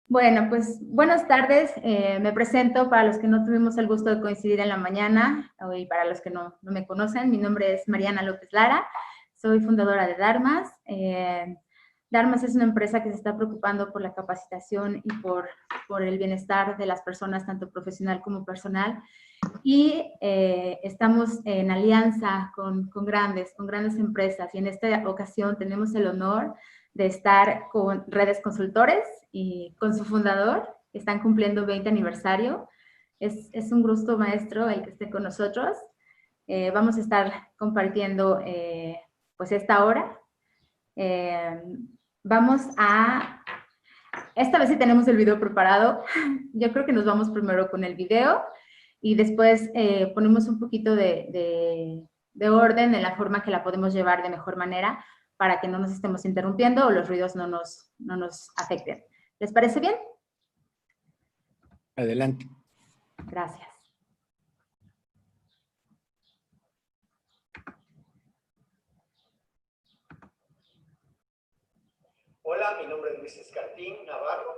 Bueno, pues buenas tardes. Me presento para los que no tuvimos el gusto de coincidir en la mañana y para los que no me conocen. Mi nombre es Mariana López Lara. Soy fundadora de Dharmas. Dharmas es una empresa que se está preocupando por la capacitación y por el bienestar de las personas, tanto profesional como personal. Y estamos en alianza con grandes empresas. Y en esta ocasión tenemos el honor de estar con Redes Consultores y con su fundador, que están cumpliendo 20 aniversario. Es un gusto, maestro, el que esté con nosotros. Vamos a estar compartiendo pues esta hora. Vamos a... Esta vez sí tenemos el video preparado. Yo creo que nos vamos primero con el video y después ponemos un poquito de orden en la forma que la podemos llevar de mejor manera para que no nos estemos interrumpiendo o los ruidos no nos afecten. ¿Les parece bien? Adelante. Gracias. Hola, mi nombre es Luis Escartín Navarro.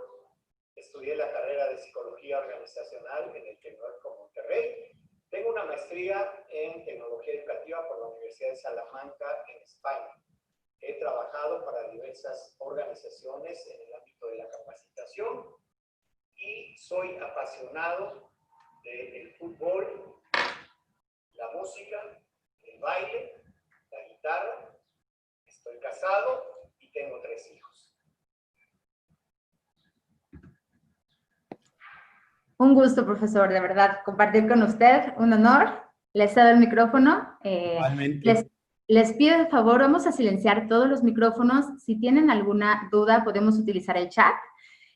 Estudié la carrera de Psicología Organizacional en el Tecnológico Monterrey. Tengo una maestría en Tecnología Educativa por la Universidad de Salamanca en España. He trabajado para diversas organizaciones en el ámbito de la capacitación y soy apasionado del fútbol, la música, el baile, la guitarra. Estoy casado y tengo 3 hijos. Un gusto, profesor, de verdad, compartir con usted, un honor. Les cedo el micrófono. Les pido de favor, vamos a silenciar todos los micrófonos. Si tienen alguna duda, podemos utilizar el chat.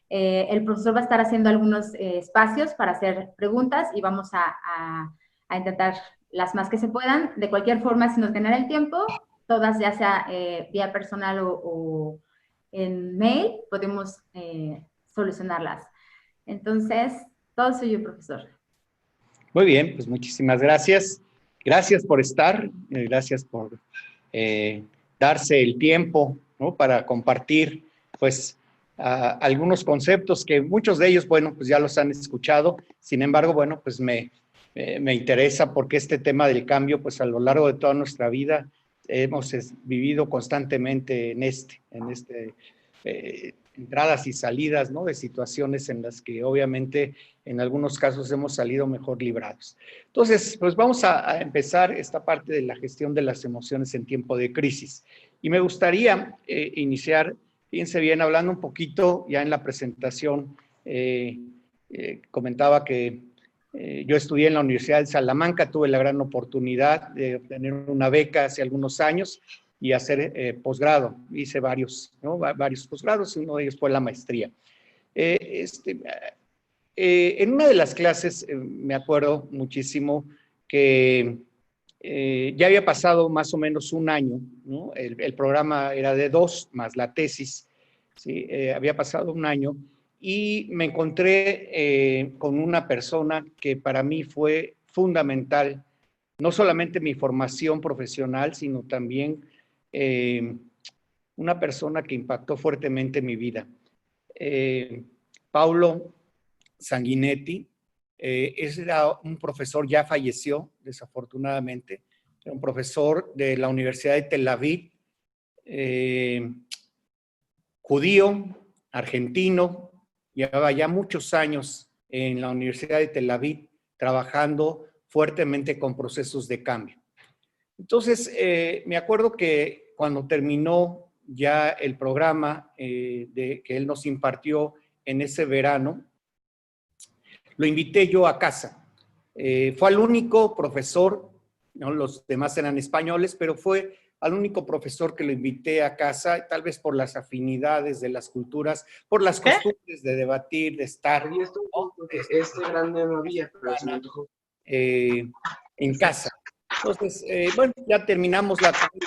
El profesor va a estar haciendo algunos espacios para hacer preguntas y vamos a intentar las más que se puedan. De cualquier forma, si nos ganara el tiempo, todas, ya sea vía personal o en mail, podemos solucionarlas. Entonces, todo suyo, profesor. Muy bien, pues muchísimas gracias. Gracias por estar, gracias por darse el tiempo, ¿no?, para compartir, pues, algunos conceptos que muchos de ellos, bueno, pues ya los han escuchado. Sin embargo, bueno, pues me interesa porque este tema del cambio, pues a lo largo de toda nuestra vida hemos vivido constantemente en entradas y salidas, ¿no?, de situaciones en las que obviamente en algunos casos hemos salido mejor librados. Entonces, pues vamos a empezar esta parte de la gestión de las emociones en tiempo de crisis. Y me gustaría iniciar, fíjense bien, hablando un poquito ya en la presentación, comentaba que yo estudié en la Universidad de Salamanca, tuve la gran oportunidad de obtener una beca hace algunos años y hacer posgrado. Hice varios, ¿no?, varios posgrados, y uno de ellos fue la maestría. En una de las clases me acuerdo muchísimo que ya había pasado más o menos un año, ¿no? El programa era de 2 más la tesis, ¿sí? Había pasado un año y me encontré con una persona que para mí fue fundamental, no solamente mi formación profesional, sino también una persona que impactó fuertemente mi vida. Paulo Sanguinetti, era un profesor, ya falleció desafortunadamente, era un profesor de la Universidad de Tel Aviv, judío, argentino, llevaba ya muchos años en la Universidad de Tel Aviv trabajando fuertemente con procesos de cambio. Entonces, me acuerdo que cuando terminó ya el programa que él nos impartió en ese verano, lo invité yo a casa. Fue al único profesor, ¿no?, los demás eran españoles, pero fue al único profesor que lo invité a casa, tal vez por las afinidades de las culturas, por las costumbres de debatir, de estar. Y esto, grande no había, pero se me antojó. En casa. Entonces, bueno, ya terminamos la comida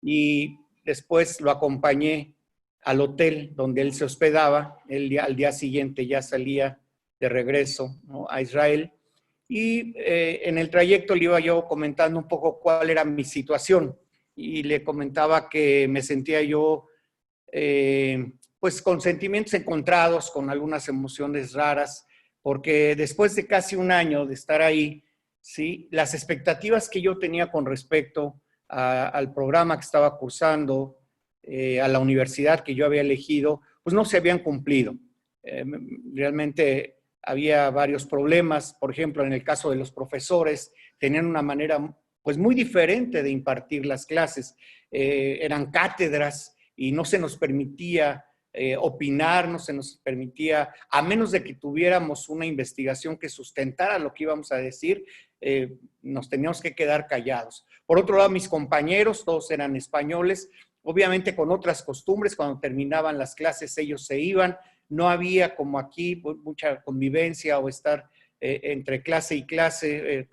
y después lo acompañé al hotel donde él se hospedaba. Él al día siguiente ya salía de regreso, ¿no?, a Israel. Y en el trayecto le iba yo comentando un poco cuál era mi situación. Y le comentaba que me sentía yo, pues con sentimientos encontrados, con algunas emociones raras, porque después de casi un año de estar ahí, ¿sí? Las expectativas que yo tenía con respecto al programa que estaba cursando, a la universidad que yo había elegido, pues no se habían cumplido. Realmente había varios problemas, por ejemplo, en el caso de los profesores, tenían una manera pues muy diferente de impartir las clases. Eran cátedras y no se nos permitía opinar, no se nos permitía, a menos de que tuviéramos una investigación que sustentara lo que íbamos a decir, nos teníamos que quedar callados. Por otro lado, mis compañeros, todos eran españoles, obviamente con otras costumbres, cuando terminaban las clases ellos se iban, no había como aquí mucha convivencia o estar entre clase y clase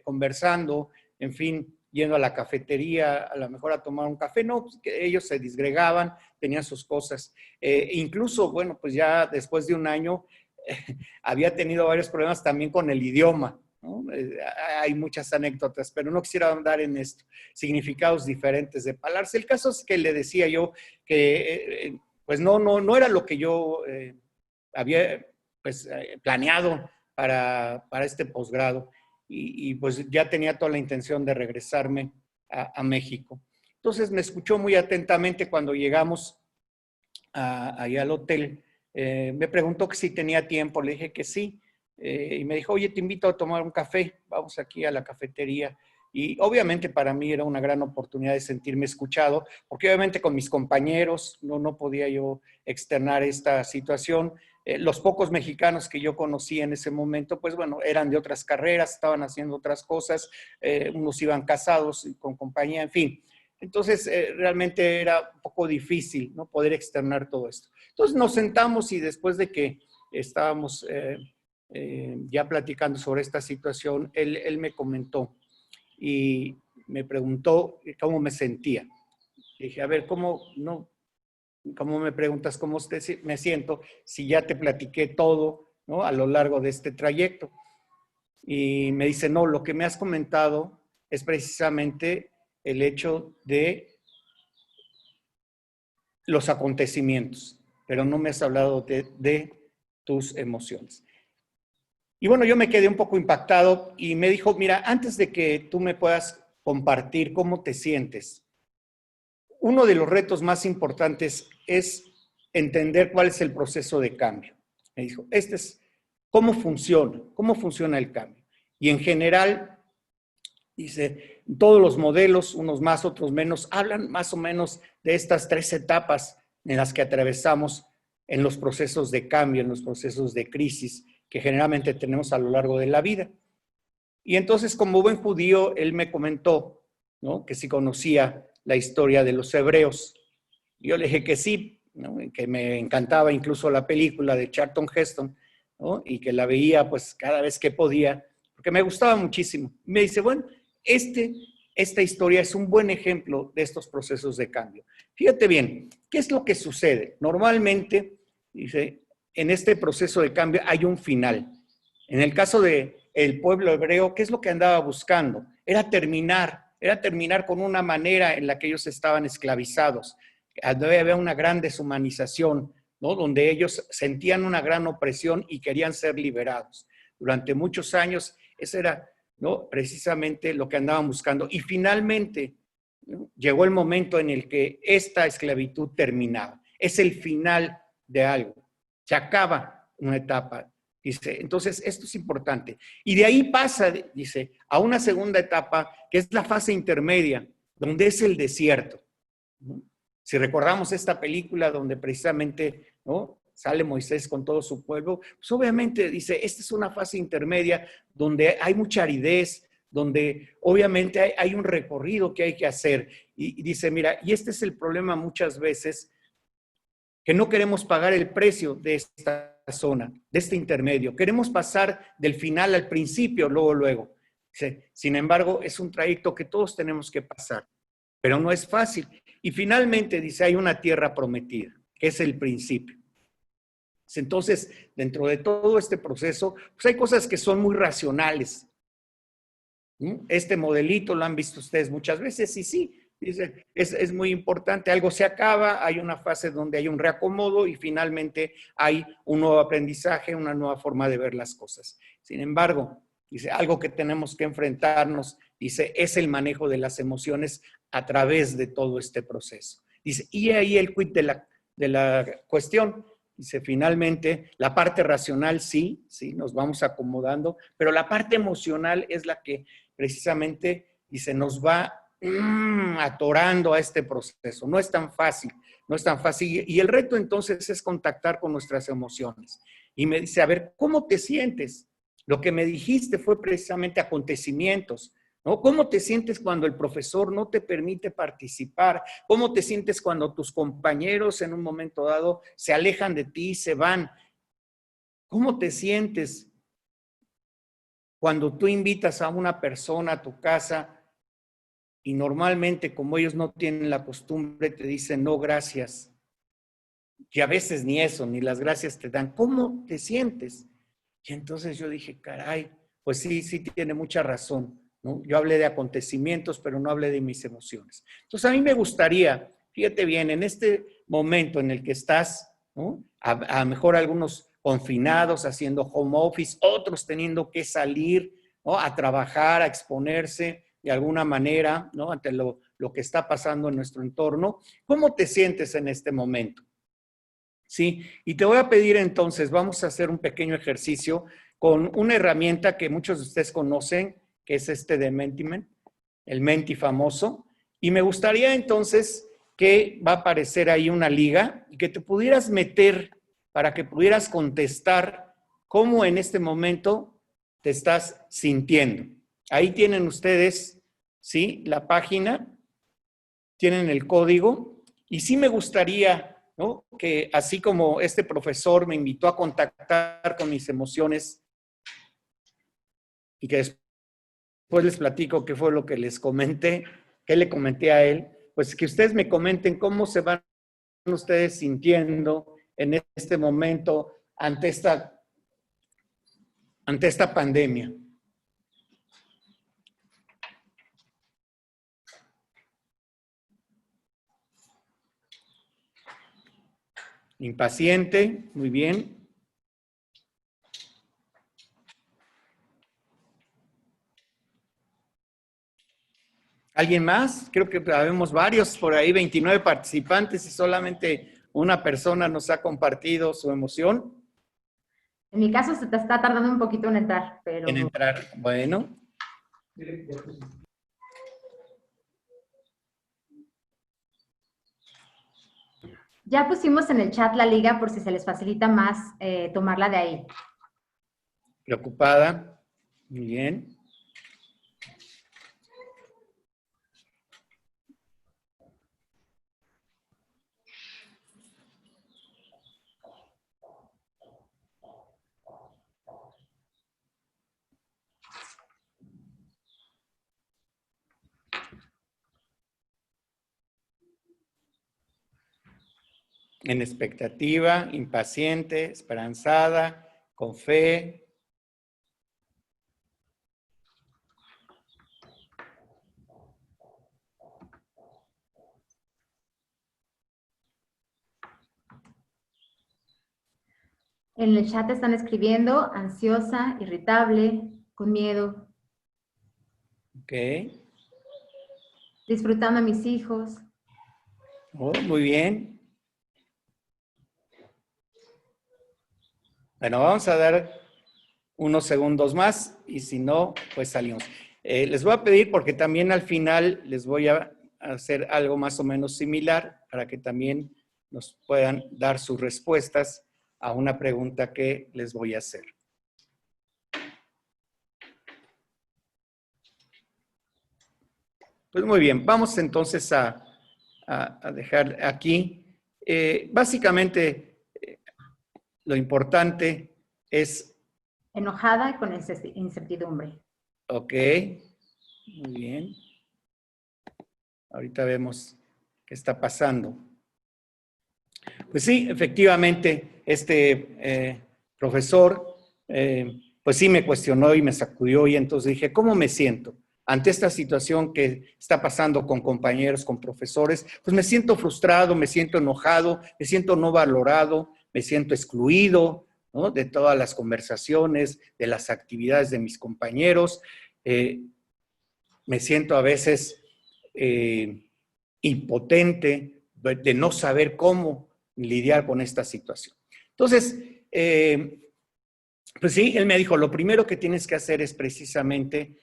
conversando, en fin, yendo a la cafetería, a lo mejor a tomar un café, no, pues que ellos se disgregaban, tenían sus cosas. Incluso, bueno, pues ya después de un año había tenido varios problemas también con el idioma, ¿no? Hay muchas anécdotas, pero no quisiera andar en esto, significados diferentes de palabras. El caso es que le decía yo que pues no era lo que yo había pues, planeado para este posgrado y pues ya tenía toda la intención de regresarme a México. Entonces me escuchó muy atentamente cuando llegamos allá al hotel. Me preguntó que si tenía tiempo, le dije que sí. Y me dijo, oye, te invito a tomar un café, vamos aquí a la cafetería. Y obviamente para mí era una gran oportunidad de sentirme escuchado, porque obviamente con mis compañeros no podía yo externar esta situación. Los pocos mexicanos que yo conocí en ese momento, pues bueno, eran de otras carreras, estaban haciendo otras cosas, unos iban casados con compañía, en fin. Entonces, realmente era un poco difícil, ¿no? Poder externar todo esto. Entonces nos sentamos y después de que estábamos ya platicando sobre esta situación, él me comentó y me preguntó cómo me sentía. Dije, a ver, ¿cómo me preguntas cómo me siento si ya te platiqué todo, ¿no? A lo largo de este trayecto? Y me dice, no, lo que me has comentado es precisamente el hecho de los acontecimientos, pero no me has hablado de tus emociones. Y bueno, yo me quedé un poco impactado y me dijo, mira, antes de que tú me puedas compartir cómo te sientes, uno de los retos más importantes es entender cuál es el proceso de cambio. Me dijo, cómo funciona el cambio. Y en general, dice, todos los modelos, unos más, otros menos, hablan más o menos de estas 3 etapas en las que atravesamos en los procesos de cambio, en los procesos de crisis que generalmente tenemos a lo largo de la vida. Y entonces, como buen judío, él me comentó, ¿no?, que sí conocía la historia de los hebreos. Yo le dije que sí, ¿no?, que me encantaba incluso la película de Charlton Heston, ¿no?, y que la veía pues cada vez que podía, porque me gustaba muchísimo. Me dice, bueno, esta historia es un buen ejemplo de estos procesos de cambio. Fíjate bien, ¿qué es lo que sucede? Normalmente, dice, en este proceso de cambio hay un final. En el caso del pueblo hebreo, ¿qué es lo que andaba buscando? Era terminar con una manera en la que ellos estaban esclavizados. Había una gran deshumanización, ¿no?, donde ellos sentían una gran opresión y querían ser liberados. Durante muchos años, ese era, ¿no?, precisamente lo que andaban buscando. Y finalmente, ¿no?, llegó el momento en el que esta esclavitud terminaba. Es el final de algo. Se acaba una etapa, dice. Entonces, esto es importante. Y de ahí pasa, dice, a una segunda etapa, que es la fase intermedia, donde es el desierto, ¿no? Si recordamos esta película donde precisamente, ¿no?, sale Moisés con todo su pueblo, pues obviamente dice, esta es una fase intermedia donde hay mucha aridez, donde obviamente hay un recorrido que hay que hacer. Y dice, mira, y este es el problema muchas veces, que no queremos pagar el precio de esta zona, de este intermedio. Queremos pasar del final al principio, luego. Sin embargo, es un trayecto que todos tenemos que pasar, pero no es fácil. Y finalmente, dice, hay una tierra prometida, que es el principio. Entonces, dentro de todo este proceso, pues hay cosas que son muy racionales. Este modelito lo han visto ustedes muchas veces y sí, Dice, es muy importante, algo se acaba, hay una fase donde hay un reacomodo y finalmente hay un nuevo aprendizaje, una nueva forma de ver las cosas. Sin embargo, dice, algo que tenemos que enfrentarnos, dice, es el manejo de las emociones a través de todo este proceso. Dice, y ahí el quid de la cuestión. Dice, finalmente, la parte racional sí, nos vamos acomodando, pero la parte emocional es la que precisamente, dice, nos va atorando a este proceso. No es tan fácil, no es tan fácil. Y el reto entonces es contactar con nuestras emociones. Y me dice, a ver, ¿cómo te sientes? Lo que me dijiste fue precisamente acontecimientos, ¿no? ¿Cómo te sientes cuando el profesor no te permite participar? ¿Cómo te sientes cuando tus compañeros en un momento dado se alejan de ti y se van? ¿Cómo te sientes cuando tú invitas a una persona a tu casa y normalmente, como ellos no tienen la costumbre, te dicen no gracias? Y a veces ni eso, ni las gracias te dan. ¿Cómo te sientes? Y entonces yo dije, caray, pues sí tiene mucha razón, ¿no? Yo hablé de acontecimientos, pero no hablé de mis emociones. Entonces a mí me gustaría, fíjate bien, en este momento en el que estás, ¿no? A mejor algunos confinados haciendo home office, otros teniendo que salir, ¿no? A trabajar, a exponerse de alguna manera, ¿no? Ante lo que está pasando en nuestro entorno. ¿Cómo te sientes en este momento? Sí, y te voy a pedir entonces, vamos a hacer un pequeño ejercicio con una herramienta que muchos de ustedes conocen, que es este de Mentimeter, el Menti famoso, y me gustaría entonces que va a aparecer ahí una liga y que te pudieras meter para que pudieras contestar cómo en este momento te estás sintiendo. Ahí tienen ustedes, ¿sí? La página, tienen el código, y sí me gustaría, ¿no? Que así como este profesor me invitó a contactar con mis emociones y que después les platico qué fue lo que les comenté, qué le comenté a él, pues que ustedes me comenten cómo se van ustedes sintiendo en este momento ante esta pandemia. Impaciente, muy bien. ¿Alguien más? Creo que habemos varios por ahí, 29 participantes y solamente una persona nos ha compartido su emoción. En mi caso se te está tardando un poquito en entrar, pero... En entrar, bueno. Ya pusimos en el chat la liga por si se les facilita más tomarla de ahí. Preocupada, muy bien. En expectativa, impaciente, esperanzada, con fe. En el chat están escribiendo ansiosa, irritable, con miedo. Ok. Disfrutando a mis hijos. Oh, muy bien. Bueno, vamos a dar unos segundos más y si no, pues salimos. Les voy a pedir porque también al final les voy a hacer algo más o menos similar para que también nos puedan dar sus respuestas a una pregunta que les voy a hacer. Pues muy bien, vamos entonces a dejar aquí. Básicamente, lo importante es... Enojada y con incertidumbre. Ok, muy bien. Ahorita vemos qué está pasando. Pues sí, efectivamente, este profesor, pues sí me cuestionó y me sacudió y entonces dije, ¿cómo me siento? ante esta situación que está pasando con compañeros, con profesores, pues me siento frustrado, me siento enojado, me siento no valorado, me siento excluido, ¿no?, de todas las conversaciones, de las actividades de mis compañeros. Me siento a veces impotente de no saber cómo lidiar con esta situación. Entonces, pues sí, él me dijo, lo primero que tienes que hacer es precisamente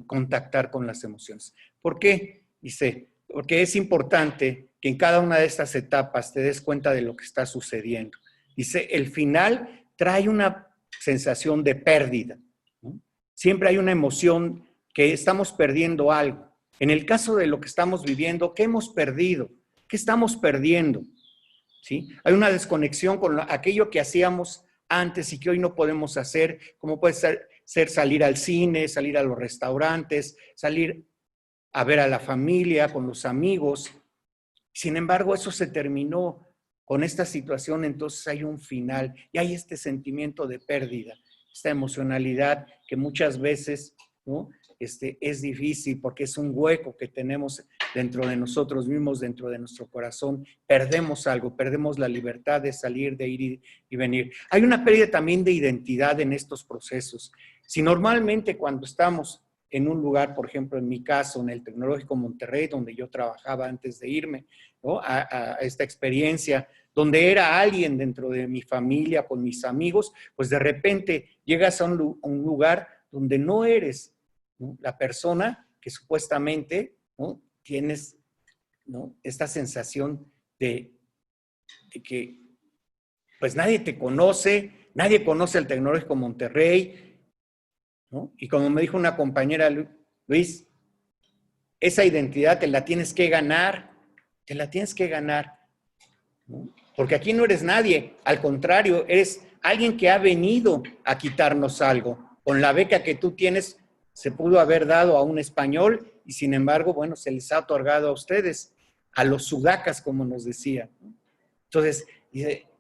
contactar con las emociones. ¿Por qué? Dice, porque es importante que en cada una de estas etapas te des cuenta de lo que está sucediendo. Dice, el final trae una sensación de pérdida, ¿no? Siempre hay una emoción que estamos perdiendo algo. En el caso de lo que estamos viviendo, ¿qué hemos perdido? ¿Qué estamos perdiendo? ¿Sí? Hay una desconexión con aquello que hacíamos antes y que hoy no podemos hacer, como puede ser salir al cine, salir a los restaurantes, salir a ver a la familia, con los amigos. Sin embargo, eso se terminó con esta situación, entonces hay un final y hay este sentimiento de pérdida, esta emocionalidad que muchas veces, ¿no?, es difícil porque es un hueco que tenemos dentro de nosotros mismos, dentro de nuestro corazón. Perdemos algo, perdemos la libertad de salir, de ir y venir. Hay una pérdida también de identidad en estos procesos. Si normalmente cuando estamos en un lugar, por ejemplo, en mi caso, en el Tecnológico Monterrey, donde yo trabajaba antes de irme, ¿no?, a esta experiencia, donde era alguien dentro de mi familia, con mis amigos, pues de repente llegas a un lugar donde no eres, ¿no?, la persona que supuestamente, ¿no?, tienes, ¿no?, esta sensación de que pues nadie te conoce, nadie conoce el Tecnológico Monterrey, ¿no? Y como me dijo una compañera, Luis, esa identidad te la tienes que ganar, ¿no? Porque aquí no eres nadie, al contrario, eres alguien que ha venido a quitarnos algo. Con la beca que tú tienes, se pudo haber dado a un español y sin embargo, bueno, se les ha otorgado a ustedes, a los sudacas, como nos decía, ¿no? Entonces,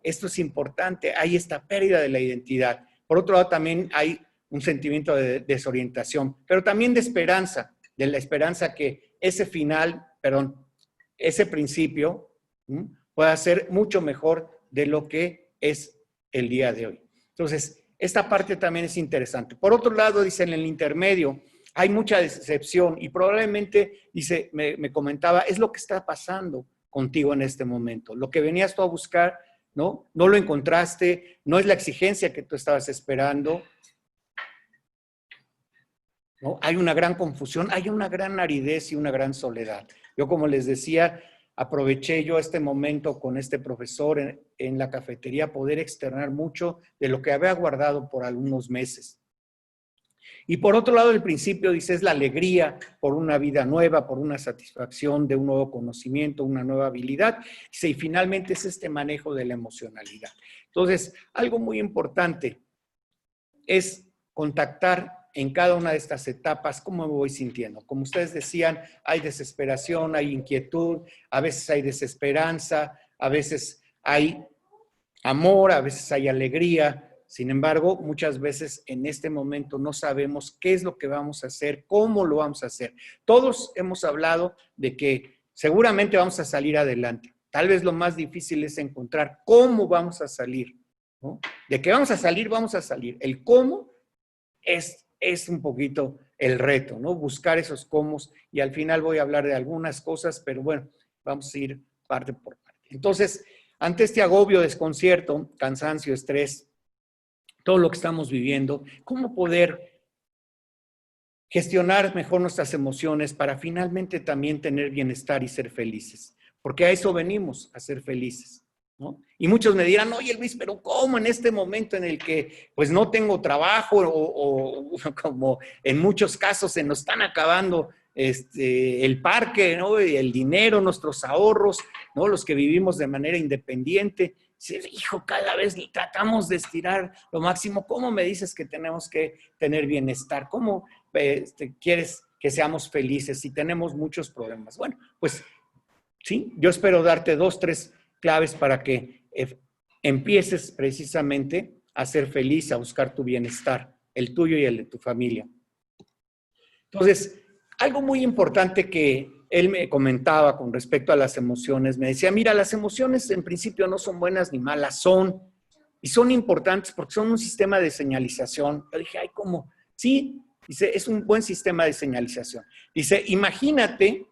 esto es importante, hay esta pérdida de la identidad. Por otro lado, también hay un sentimiento de desorientación, pero también de esperanza, de la esperanza que ese final, perdón, ese principio, ¿sí?, pueda ser mucho mejor de lo que es el día de hoy. Entonces, esta parte también es interesante. Por otro lado, dice, en el intermedio hay mucha decepción y probablemente, dice, me comentaba, es lo que está pasando contigo en este momento. Lo que venías tú a buscar, ¿no?, no lo encontraste, no es la exigencia que tú estabas esperando, ¿no? Hay una gran confusión, hay una gran aridez y una gran soledad. Yo, como les decía, aproveché yo este momento con este profesor en la cafetería, poder externar mucho de lo que había guardado por algunos meses. Y por otro lado, el principio dice, es la alegría por una vida nueva, por una satisfacción de un nuevo conocimiento, una nueva habilidad. Dice, y finalmente es este manejo de la emocionalidad. Entonces, algo muy importante es contactar en cada una de estas etapas cómo me voy sintiendo. Como ustedes decían, hay desesperación, hay inquietud, a veces hay desesperanza, a veces hay amor, a veces hay alegría. Sin embargo, muchas veces en este momento no sabemos qué es lo que vamos a hacer, cómo lo vamos a hacer. Todos hemos hablado de que seguramente vamos a salir adelante. Tal vez lo más difícil es encontrar cómo vamos a salir, ¿no? De que vamos a salir, vamos a salir. El cómo es un poquito el reto, ¿no? Buscar esos cómo, y al final voy a hablar de algunas cosas, pero bueno, vamos a ir parte por parte. Entonces, ante este agobio, desconcierto, cansancio, estrés, todo lo que estamos viviendo, ¿cómo poder gestionar mejor nuestras emociones para finalmente también tener bienestar y ser felices? Porque a eso venimos, a ser felices, ¿no? Y muchos me dirán, oye Luis, pero ¿cómo en este momento en el que pues no tengo trabajo o como en muchos casos se nos están acabando el parque, ¿no?, el dinero, nuestros ahorros, ¿no?, los que vivimos de manera independiente? Hijo, cada vez tratamos de estirar lo máximo. ¿Cómo me dices que tenemos que tener bienestar? ¿Cómo quieres que seamos felices si tenemos muchos problemas? Bueno, pues sí, yo espero darte 2, 3 claves para que empieces precisamente a ser feliz, a buscar tu bienestar, el tuyo y el de tu familia. Entonces, algo muy importante que él me comentaba con respecto a las emociones, me decía, mira, las emociones en principio no son buenas ni malas, y son importantes porque son un sistema de señalización. Yo dije, ay, ¿cómo? Sí, dice, es un buen sistema de señalización. Dice, imagínate,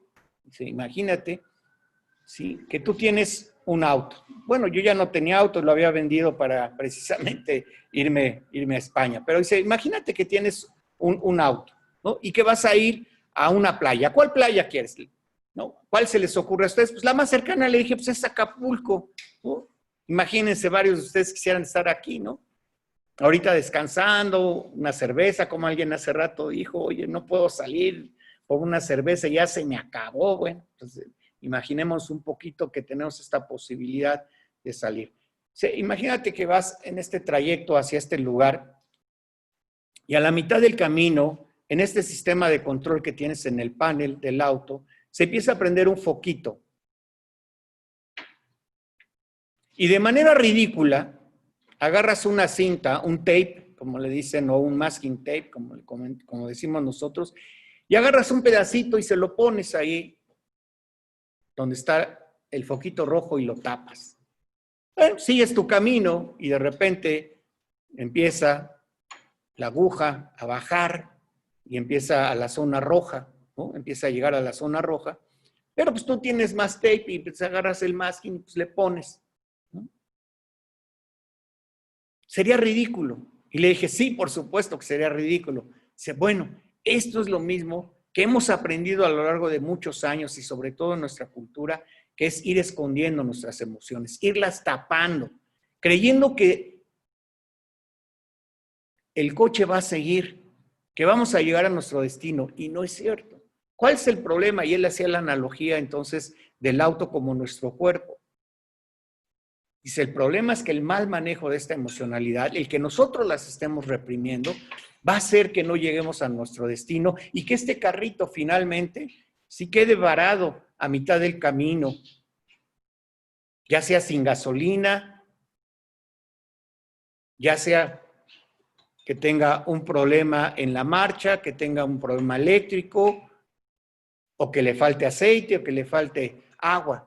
¿sí? Que tú tienes un auto. Bueno, yo ya no tenía auto, lo había vendido para precisamente irme a España. Pero dice, imagínate que tienes un auto, ¿no? Y que vas a ir a una playa. ¿Cuál playa quieres? ¿No? ¿Cuál se les ocurre a ustedes? Pues la más cercana, le dije, pues es Acapulco, ¿no? Imagínense, varios de ustedes quisieran estar aquí, ¿no? Ahorita descansando, una cerveza, como alguien hace rato dijo, oye, no puedo salir por una cerveza, ya se me acabó. Bueno, entonces imaginemos un poquito que tenemos esta posibilidad de salir. Imagínate que vas en este trayecto hacia este lugar y a la mitad del camino, en este sistema de control que tienes en el panel del auto, se empieza a prender un foquito. Y de manera ridícula, agarras una cinta, un tape, como le dicen, o un masking tape, como decimos nosotros, y agarras un pedacito y se lo pones ahí donde está el foquito rojo y lo tapas. Bueno, sigues tu camino y de repente empieza la aguja a bajar y empieza a la zona roja, ¿no? Empieza a llegar a la zona roja, pero pues tú tienes más tape y pues agarras el masking y pues le pones, ¿no? Sería ridículo. Y le dije, sí, por supuesto que sería ridículo. Dice, bueno, esto es lo mismo que hemos aprendido a lo largo de muchos años y sobre todo en nuestra cultura, que es ir escondiendo nuestras emociones, irlas tapando, creyendo que el coche va a seguir, que vamos a llegar a nuestro destino, y no es cierto. ¿Cuál es el problema? Y él hacía la analogía entonces del auto como nuestro cuerpo. Dice, el problema es que el mal manejo de esta emocionalidad, el que nosotros las estemos reprimiendo, va a hacer que no lleguemos a nuestro destino y que este carrito finalmente sí quede varado a mitad del camino, ya sea sin gasolina, ya sea que tenga un problema en la marcha, que tenga un problema eléctrico, o que le falte aceite, o que le falte agua.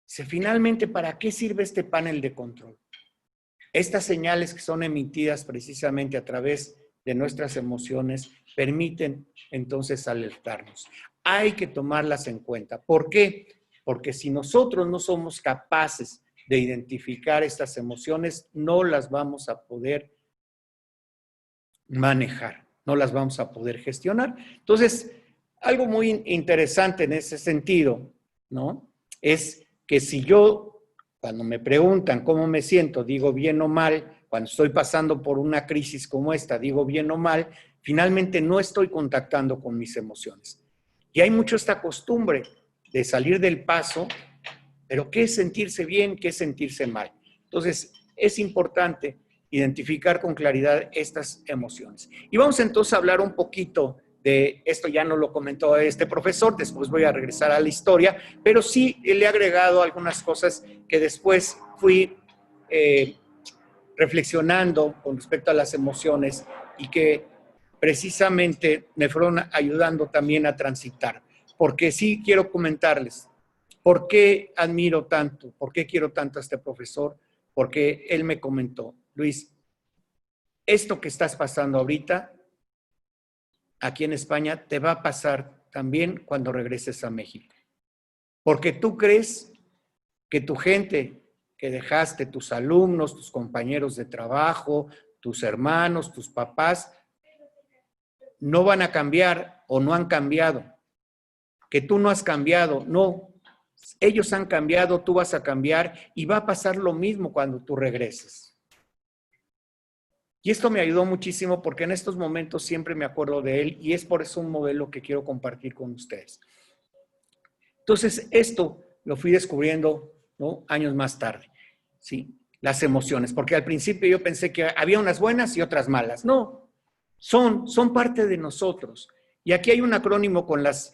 Dice, finalmente, ¿para qué sirve este panel de control? Estas señales que son emitidas precisamente a través de nuestras emociones permiten entonces alertarnos. Hay que tomarlas en cuenta. ¿Por qué? Porque si nosotros no somos capaces de identificar estas emociones, no las vamos a poder manejar, no las vamos a poder gestionar. Entonces, algo muy interesante en ese sentido, ¿no? Es que si yo, cuando me preguntan cómo me siento, digo bien o mal, cuando estoy pasando por una crisis como esta, digo bien o mal, finalmente no estoy contactando con mis emociones. Y hay mucho esta costumbre de salir del paso, pero ¿qué es sentirse bien? ¿Qué es sentirse mal? Entonces, es importante identificar con claridad estas emociones. Y vamos entonces a hablar un poquito de esto, ya no lo comentó este profesor, después voy a regresar a la historia, pero sí le he agregado algunas cosas que después fui reflexionando con respecto a las emociones y que precisamente me fueron ayudando también a transitar. Porque sí quiero comentarles, ¿por qué admiro tanto? ¿Por qué quiero tanto a este profesor? Porque él me comentó, Luis, esto que estás pasando ahorita aquí en España te va a pasar también cuando regreses a México. Porque tú crees que tu gente que dejaste, tus alumnos, tus compañeros de trabajo, tus hermanos, tus papás, no van a cambiar o no han cambiado. Que tú no has cambiado, no. Ellos han cambiado, tú vas a cambiar y va a pasar lo mismo cuando tú regreses. Y esto me ayudó muchísimo porque en estos momentos siempre me acuerdo de él y es por eso un modelo que quiero compartir con ustedes. Entonces, esto lo fui descubriendo, ¿no?, años más tarde, ¿sí? Las emociones, porque al principio yo pensé que había unas buenas y otras malas. No, son parte de nosotros. Y aquí hay un acrónimo con las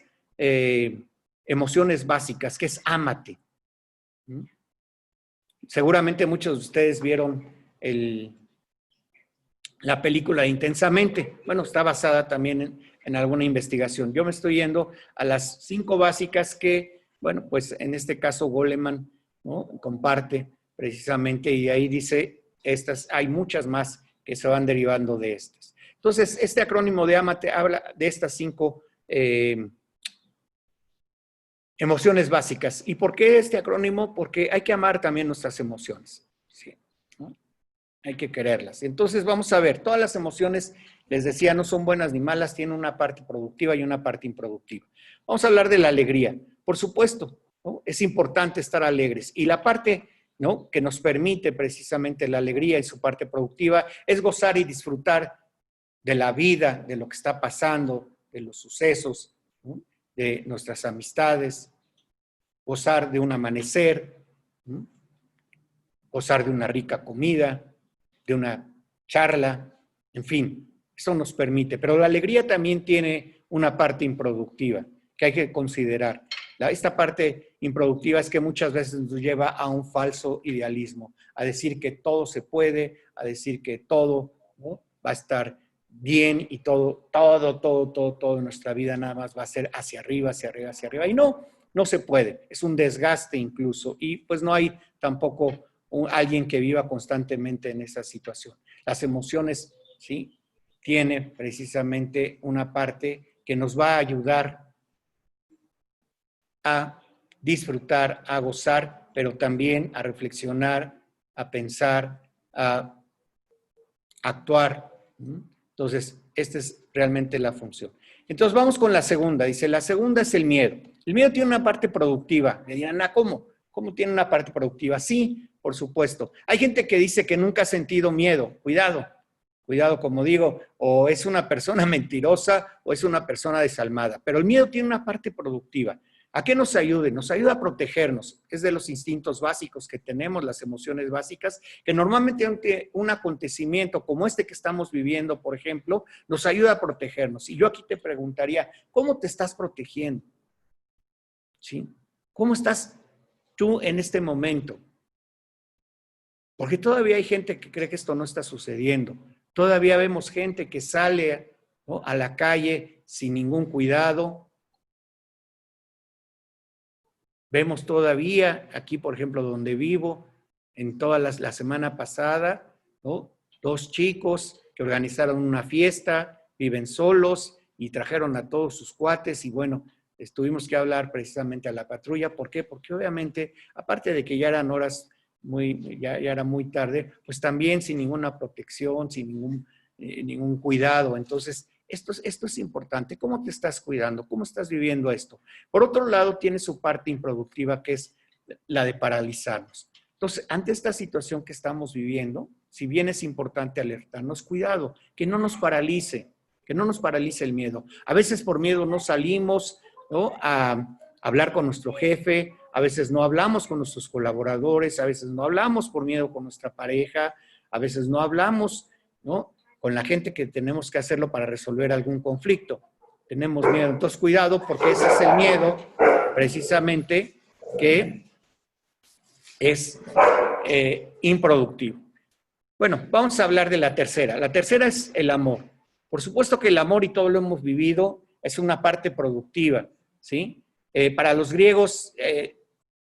emociones básicas, que es ámate. Seguramente muchos de ustedes vieron la película Intensamente. Bueno, está basada también en alguna investigación. Yo me estoy yendo a las 5 básicas que, bueno, pues en este caso Goleman, ¿no?, comparte precisamente, y ahí dice, hay muchas más que se van derivando de estas. Entonces, este acrónimo de AMATE habla de estas 5 emociones básicas. ¿Y por qué este acrónimo? Porque hay que amar también nuestras emociones, ¿sí?, ¿no? Hay que quererlas. Entonces, vamos a ver, todas las emociones, les decía, no son buenas ni malas, tienen una parte productiva y una parte improductiva. Vamos a hablar de la alegría. Por supuesto, ¿no?, es importante estar alegres. Y la parte, ¿no?, que nos permite precisamente la alegría y su parte productiva es gozar y disfrutar de la vida, de lo que está pasando, de los sucesos, ¿no?, de nuestras amistades, gozar de un amanecer, ¿no?, gozar de una rica comida, de una charla, en fin, eso nos permite. Pero la alegría también tiene una parte improductiva que hay que considerar. Esta parte improductiva es que muchas veces nos lleva a un falso idealismo, a decir que todo se puede, a decir que todo, ¿no?, va a estar bien y todo en nuestra vida nada más va a ser hacia arriba, hacia arriba, hacia arriba. Y no se puede. Es un desgaste incluso. Y pues no hay tampoco alguien que viva constantemente en esa situación. Las emociones, ¿sí?, tiene precisamente una parte que nos va a ayudar a disfrutar, a gozar, pero también a reflexionar, a pensar, a actuar. Entonces, esta es realmente la función. Entonces, vamos con la segunda. Dice, la segunda es el miedo. El miedo tiene una parte productiva. Me dirán, ¿cómo? ¿Cómo tiene una parte productiva? Sí, por supuesto. Hay gente que dice que nunca ha sentido miedo. Cuidado, como digo, o es una persona mentirosa o es una persona desalmada. Pero el miedo tiene una parte productiva. ¿A qué nos ayuda? Nos ayuda a protegernos. Es de los instintos básicos que tenemos, las emociones básicas, que normalmente un acontecimiento como este que estamos viviendo, por ejemplo, nos ayuda a protegernos. Y yo aquí te preguntaría, ¿cómo te estás protegiendo? ¿Sí? ¿Cómo estás tú en este momento? Porque todavía hay gente que cree que esto no está sucediendo. Todavía vemos gente que sale, ¿no?, a la calle sin ningún cuidado. Vemos todavía, aquí por ejemplo donde vivo, en toda la semana pasada, ¿no?, 2 chicos que organizaron una fiesta, viven solos y trajeron a todos sus cuates y bueno, tuvimos que hablar precisamente a la patrulla. ¿Por qué? Porque obviamente, aparte de que ya eran horas, ya era muy tarde, pues también sin ninguna protección, sin ningún cuidado. Entonces, esto es importante. ¿Cómo te estás cuidando? ¿Cómo estás viviendo esto? Por otro lado, tiene su parte improductiva, que es la de paralizarnos. Entonces, ante esta situación que estamos viviendo, si bien es importante alertarnos, cuidado, que no nos paralice el miedo. A veces por miedo no salimos, ¿no?, a hablar con nuestro jefe, a veces no hablamos con nuestros colaboradores, a veces no hablamos por miedo con nuestra pareja, a veces no hablamos, ¿no?, con la gente que tenemos que hacerlo para resolver algún conflicto. Tenemos miedo. Entonces, cuidado, porque ese es el miedo, precisamente, que es improductivo. Bueno, vamos a hablar de la tercera. La tercera es el amor. Por supuesto que el amor, y todo lo hemos vivido, es una parte productiva, ¿sí? Para los griegos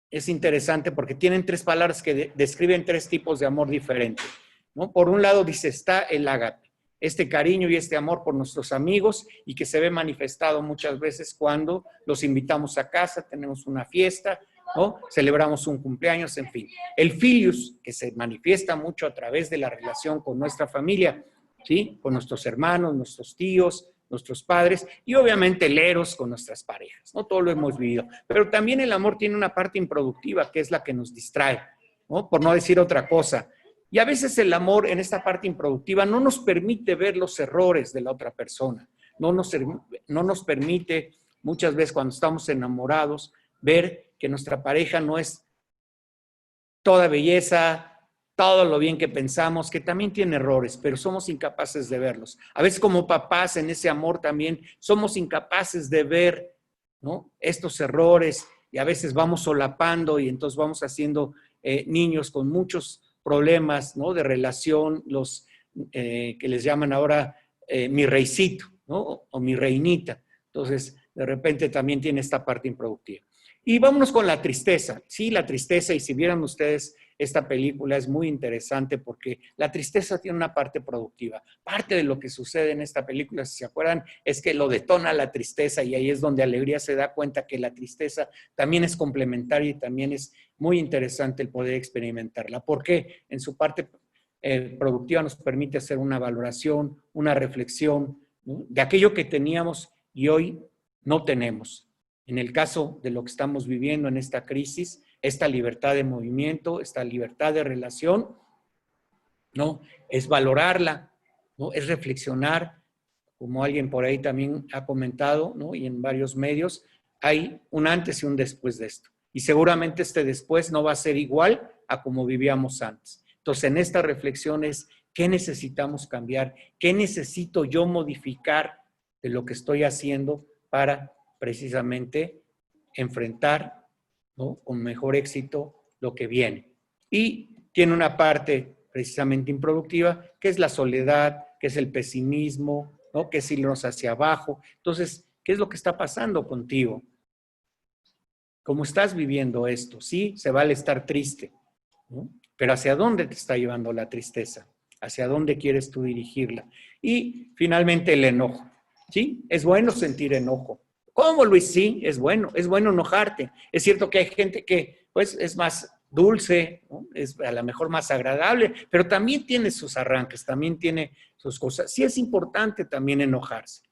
es interesante porque tienen 3 palabras que describen 3 tipos de amor diferentes, ¿no? Por un lado dice, está el ágape, este cariño y este amor por nuestros amigos, y que se ve manifestado muchas veces cuando los invitamos a casa, tenemos una fiesta, ¿no?, celebramos un cumpleaños, en fin. El filius, que se manifiesta mucho a través de la relación con nuestra familia, ¿sí?, con nuestros hermanos, nuestros tíos, nuestros padres, y obviamente el eros con nuestras parejas, ¿no? Todo lo hemos vivido. Pero también el amor tiene una parte improductiva, que es la que nos distrae, ¿no?, por no decir otra cosa. Y a veces el amor en esta parte improductiva no nos permite ver los errores de la otra persona, no nos permite muchas veces cuando estamos enamorados ver que nuestra pareja no es toda belleza, todo lo bien que pensamos, que también tiene errores, pero somos incapaces de verlos. A veces como papás en ese amor también somos incapaces de ver, ¿no?, estos errores, y a veces vamos solapando y entonces vamos haciendo niños con muchos problemas, ¿no?, de relación, los que les llaman ahora mi reycito, ¿no? O mi reinita. Entonces, de repente también tiene esta parte improductiva. Y vámonos con la tristeza. Sí, la tristeza, y si vieran ustedes esta película es muy interesante porque la tristeza tiene una parte productiva. Parte de lo que sucede en esta película, si se acuerdan, es que lo detona la tristeza y ahí es donde Alegría se da cuenta que la tristeza también es complementaria y también es muy interesante el poder experimentarla. Porque en su parte productiva nos permite hacer una valoración, una reflexión, ¿no? De aquello que teníamos y hoy no tenemos. En el caso de lo que estamos viviendo en esta crisis, esta libertad de movimiento, esta libertad de relación, ¿no? Es valorarla, ¿no? Es reflexionar, como alguien por ahí también ha comentado, ¿no? Y en varios medios, hay un antes y un después de esto. Y seguramente este después no va a ser igual a como vivíamos antes. Entonces, en esta reflexión es, ¿qué necesitamos cambiar? ¿Qué necesito yo modificar de lo que estoy haciendo para precisamente enfrentar, ¿no? Con mejor éxito lo que viene? Y tiene una parte precisamente improductiva, que es la soledad, que es el pesimismo, ¿no? Que es irnos hacia abajo. Entonces, ¿qué es lo que está pasando contigo? ¿Cómo estás viviendo esto? Sí, se vale estar triste, ¿no? Pero ¿hacia dónde te está llevando la tristeza? ¿Hacia dónde quieres tú dirigirla? Y finalmente el enojo, ¿sí? Es bueno sentir enojo. ¿Cómo, Luis? Sí, es bueno enojarte. Es cierto que hay gente que, pues, es más dulce, ¿no? Es a lo mejor más agradable, pero también tiene sus arranques, también tiene sus cosas. Sí es importante también enojarse.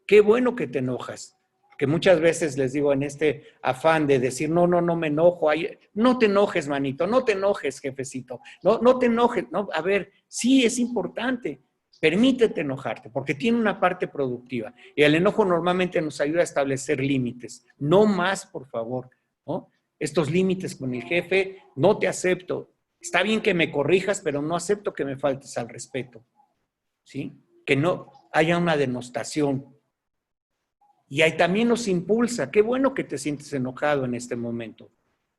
Qué bueno que te enojas. Que muchas veces les digo en este afán de decir, no me enojo, no te enojes, manito, no te enojes, jefecito, no te enojes, no, a ver, sí es importante, permítete enojarte, porque tiene una parte productiva, y el enojo normalmente nos ayuda a establecer límites, no más, por favor, ¿no? Estos límites con el jefe, no te acepto, está bien que me corrijas, pero no acepto que me faltes al respeto, ¿sí? Que no haya una denostación. Y ahí también nos impulsa, qué bueno que te sientes enojado en este momento,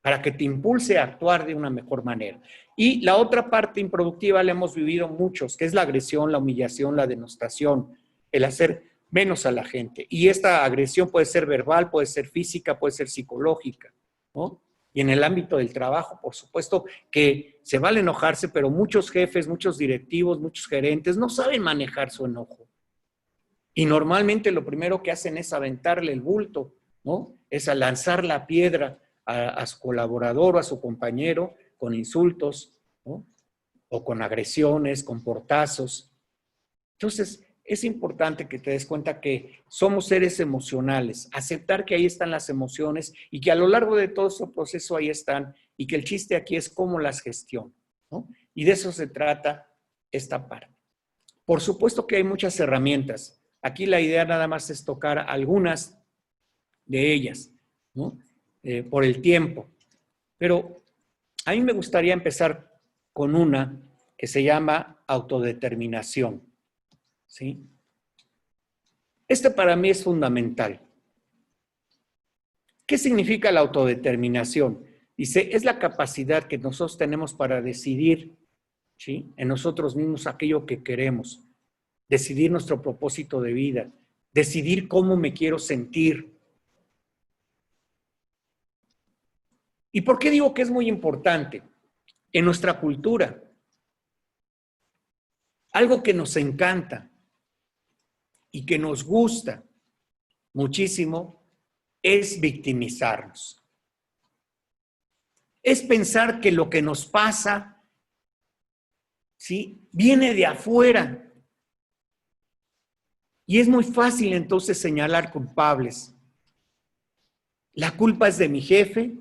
para que te impulse a actuar de una mejor manera. Y la otra parte improductiva la hemos vivido muchos, que es la agresión, la humillación, la denostación, el hacer menos a la gente. Y esta agresión puede ser verbal, puede ser física, puede ser psicológica, ¿no? Y en el ámbito del trabajo, por supuesto que se vale enojarse, pero muchos jefes, muchos directivos, muchos gerentes no saben manejar su enojo. Y normalmente lo primero que hacen es aventarle el bulto, ¿no? Es a lanzar la piedra a su colaborador o a su compañero con insultos, ¿no? O con agresiones, con portazos. Entonces, es importante que te des cuenta que somos seres emocionales, aceptar que ahí están las emociones y que a lo largo de todo ese proceso ahí están y que el chiste aquí es cómo las gestiono, ¿no? Y de eso se trata esta parte. Por supuesto que hay muchas herramientas. Aquí la idea nada más es tocar algunas de ellas, ¿no? Por el tiempo. Pero a mí me gustaría empezar con una que se llama autodeterminación, ¿sí? Este para mí es fundamental. ¿Qué significa la autodeterminación? Dice, es la capacidad que nosotros tenemos para decidir, ¿sí? En nosotros mismos aquello que queremos. Decidir nuestro propósito de vida, decidir cómo me quiero sentir. ¿Y por qué digo que es muy importante? En nuestra cultura, algo que nos encanta y que nos gusta muchísimo es victimizarnos. Es pensar que lo que nos pasa, ¿sí?, viene de afuera. Y es muy fácil entonces señalar culpables. La culpa es de mi jefe,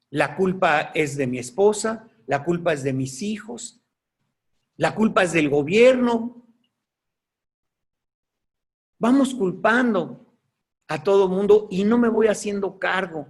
la culpa es de mi esposa, la culpa es de mis hijos, la culpa es del gobierno. Vamos culpando a todo mundo y no me voy haciendo cargo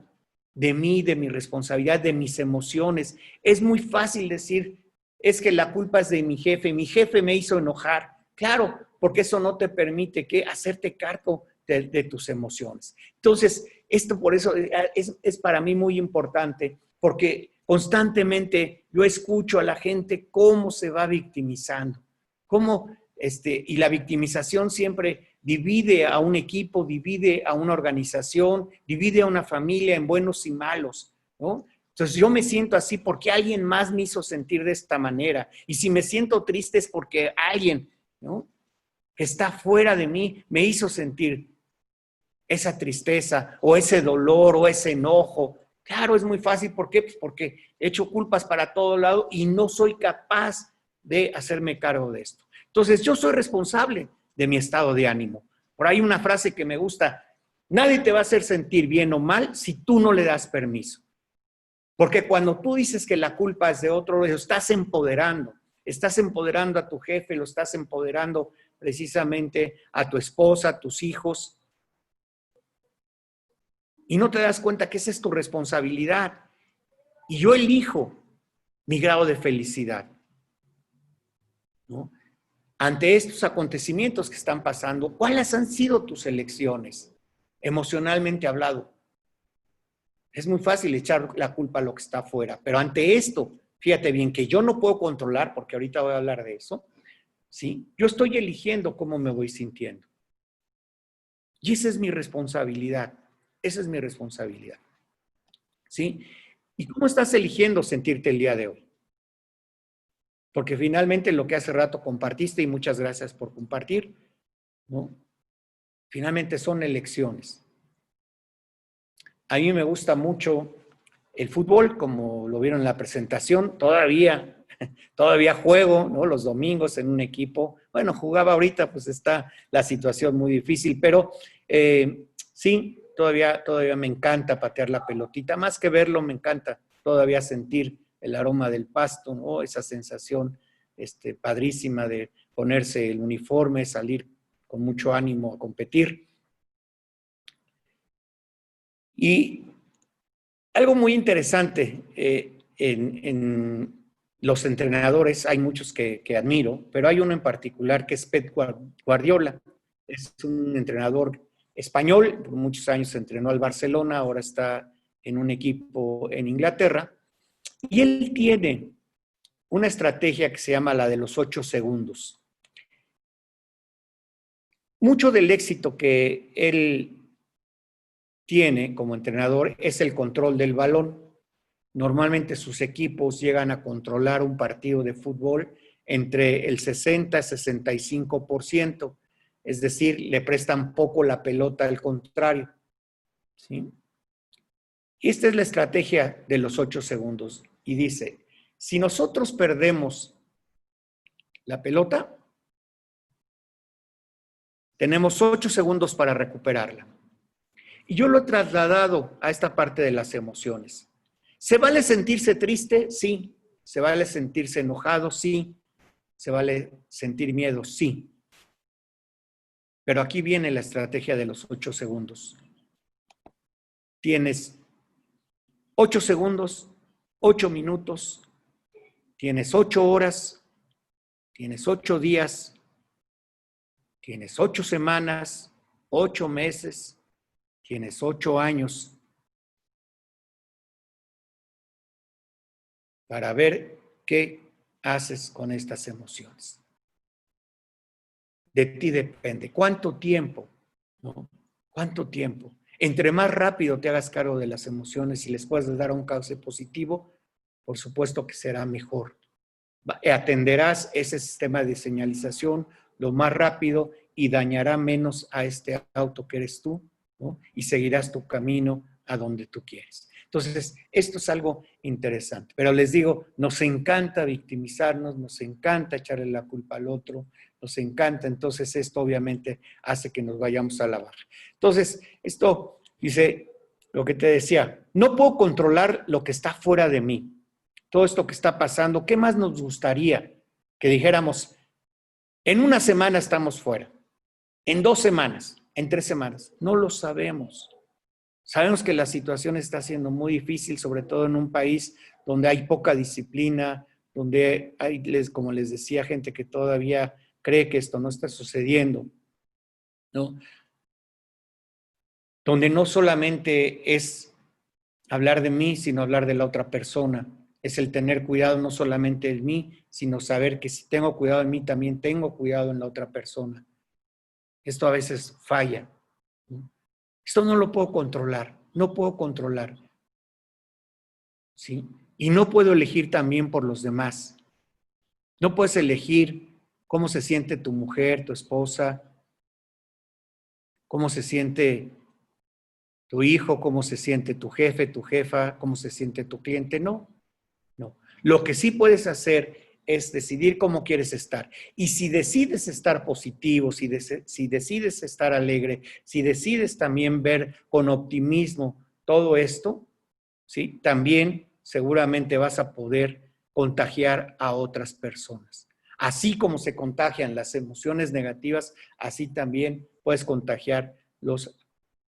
de mí, de mi responsabilidad, de mis emociones. Es muy fácil decir, es que la culpa es de mi jefe me hizo enojar. Claro, porque eso no te permite que hacerte cargo de tus emociones. Entonces, esto por eso es para mí muy importante, porque constantemente yo escucho a la gente cómo se va victimizando. cómo, y la victimización siempre divide a un equipo, divide a una organización, divide a una familia en buenos y malos, ¿no? Entonces yo me siento así porque alguien más me hizo sentir de esta manera. Y si me siento triste es porque alguien, ¿no?, que está fuera de mí me hizo sentir esa tristeza o ese dolor o ese enojo. Claro, es muy fácil. ¿Por qué? Pues porque he hecho culpas para todo lado y no soy capaz de hacerme cargo de esto. Entonces yo soy responsable de mi estado de ánimo. Por ahí una frase que me gusta: nadie te va a hacer sentir bien o mal si tú no le das permiso. Porque cuando tú dices que la culpa es de otro, lo estás empoderando a tu jefe, lo estás empoderando precisamente a tu esposa, a tus hijos, y no te das cuenta que esa es tu responsabilidad. Y yo elijo mi grado de felicidad, ¿no? Ante estos acontecimientos que están pasando, ¿cuáles han sido tus elecciones, emocionalmente hablado? Es muy fácil echar la culpa a lo que está afuera, pero ante esto, fíjate bien, que yo no puedo controlar, porque ahorita voy a hablar de eso, ¿sí? Yo estoy eligiendo cómo me voy sintiendo. Y esa es mi responsabilidad, ¿sí? ¿Y cómo estás eligiendo sentirte el día de hoy? Porque finalmente lo que hace rato compartiste, y muchas gracias por compartir, ¿no?, finalmente son elecciones. A mí me gusta mucho el fútbol, como lo vieron en la presentación. Todavía juego, ¿no?, los domingos en un equipo. Bueno, jugaba ahorita, pues está la situación muy difícil, pero sí, todavía me encanta patear la pelotita. Más que verlo, me encanta todavía sentir el aroma del pasto, ¿no?, esa sensación padrísima de ponerse el uniforme, salir con mucho ánimo a competir. Y algo muy interesante en los entrenadores, hay muchos que admiro, pero hay uno en particular que es Pep Guardiola. Es un entrenador español, por muchos años entrenó al Barcelona, ahora está en un equipo en Inglaterra, y él tiene una estrategia que se llama la de los 8 segundos. Mucho del éxito que él tiene como entrenador es el control del balón. Normalmente sus equipos llegan a controlar un partido de fútbol entre el 60 y 65%, es decir, le prestan poco la pelota al contrario, ¿sí? Y esta es la estrategia de los 8 segundos. Y dice, si nosotros perdemos la pelota, tenemos 8 segundos para recuperarla. Y yo lo he trasladado a esta parte de las emociones. ¿Se vale sentirse triste? Sí. ¿Se vale sentirse enojado? Sí. ¿Se vale sentir miedo? Sí. Pero aquí viene la estrategia de los 8 segundos. Tienes 8 segundos, 8 minutos, tienes 8 horas, tienes 8 días, tienes 8 semanas, 8 meses, tienes 8 años para ver qué haces con estas emociones. De ti depende. ¿Cuánto tiempo? ¿No? ¿Cuánto tiempo? Entre más rápido te hagas cargo de las emociones y les puedas dar un cauce positivo, por supuesto que será mejor. Atenderás ese sistema de señalización lo más rápido y dañará menos a este auto que eres tú, ¿no? Y seguirás tu camino a donde tú quieres. Entonces, esto es algo interesante. Pero les digo, nos encanta victimizarnos, nos encanta echarle la culpa al otro, nos encanta. Entonces, esto obviamente hace que nos vayamos a la barra. Entonces, esto dice lo que te decía, no puedo controlar lo que está fuera de mí. Todo esto que está pasando, ¿qué más nos gustaría que dijéramos? En una semana estamos fuera, en 2 semanas, en 3 semanas. No lo sabemos. Sabemos que la situación está siendo muy difícil, sobre todo en un país donde hay poca disciplina, donde hay, como les decía, gente que todavía cree que esto no está sucediendo, ¿no? Donde no solamente es hablar de mí, sino hablar de la otra persona. es el tener cuidado no solamente en mí, sino saber que si tengo cuidado en mí, también tengo cuidado en la otra persona. Esto a veces falla. Esto no lo puedo controlar, no puedo controlar. ¿Sí? Y no puedo elegir también por los demás. No puedes elegir cómo se siente tu mujer, tu esposa, cómo se siente tu hijo, cómo se siente tu jefe, tu jefa, cómo se siente tu cliente. No, no. Lo que sí puedes hacer es decidir cómo quieres estar. Y si decides estar positivo, si decides estar alegre, si decides también ver con optimismo todo esto, ¿sí? También seguramente vas a poder contagiar a otras personas. Así como se contagian las emociones negativas, así también puedes contagiar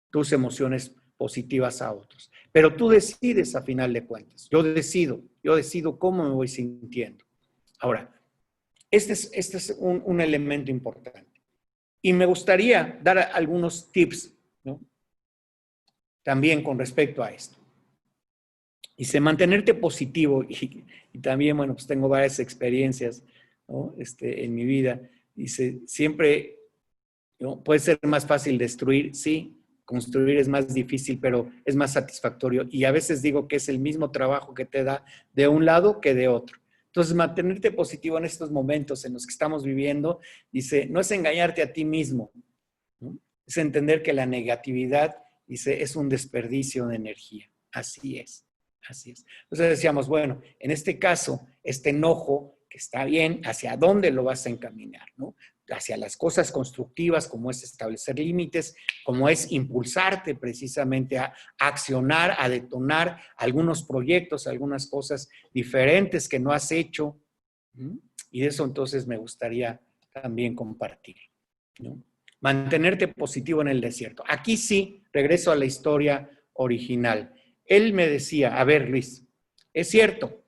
tus emociones positivas a otros. Pero tú decides a final de cuentas. Yo decido cómo me voy sintiendo. Ahora, este es un elemento importante. Y me gustaría dar algunos tips, ¿no? También con respecto a esto. Dice, mantenerte positivo, y también, bueno, pues tengo varias experiencias, ¿no? En mi vida. Dice, siempre, ¿no? Puede ser más fácil destruir, sí, construir es más difícil, pero es más satisfactorio. Y a veces digo que es el mismo trabajo que te da de un lado que de otro. Entonces, mantenerte positivo en estos momentos en los que estamos viviendo, dice, no es engañarte a ti mismo, ¿no? Es entender que la negatividad, dice, es un desperdicio de energía. Así es. Así es. Entonces decíamos, bueno, en este caso, este enojo, que está bien, ¿hacia dónde lo vas a encaminar, no? Hacia las cosas constructivas, como es establecer límites, como es impulsarte precisamente a accionar, a detonar algunos proyectos, algunas cosas diferentes que no has hecho. Y de eso entonces me gustaría también compartir, ¿no? Mantenerte positivo en el desierto. Aquí sí, regreso a la historia original. Él me decía, a ver, Luis, es cierto.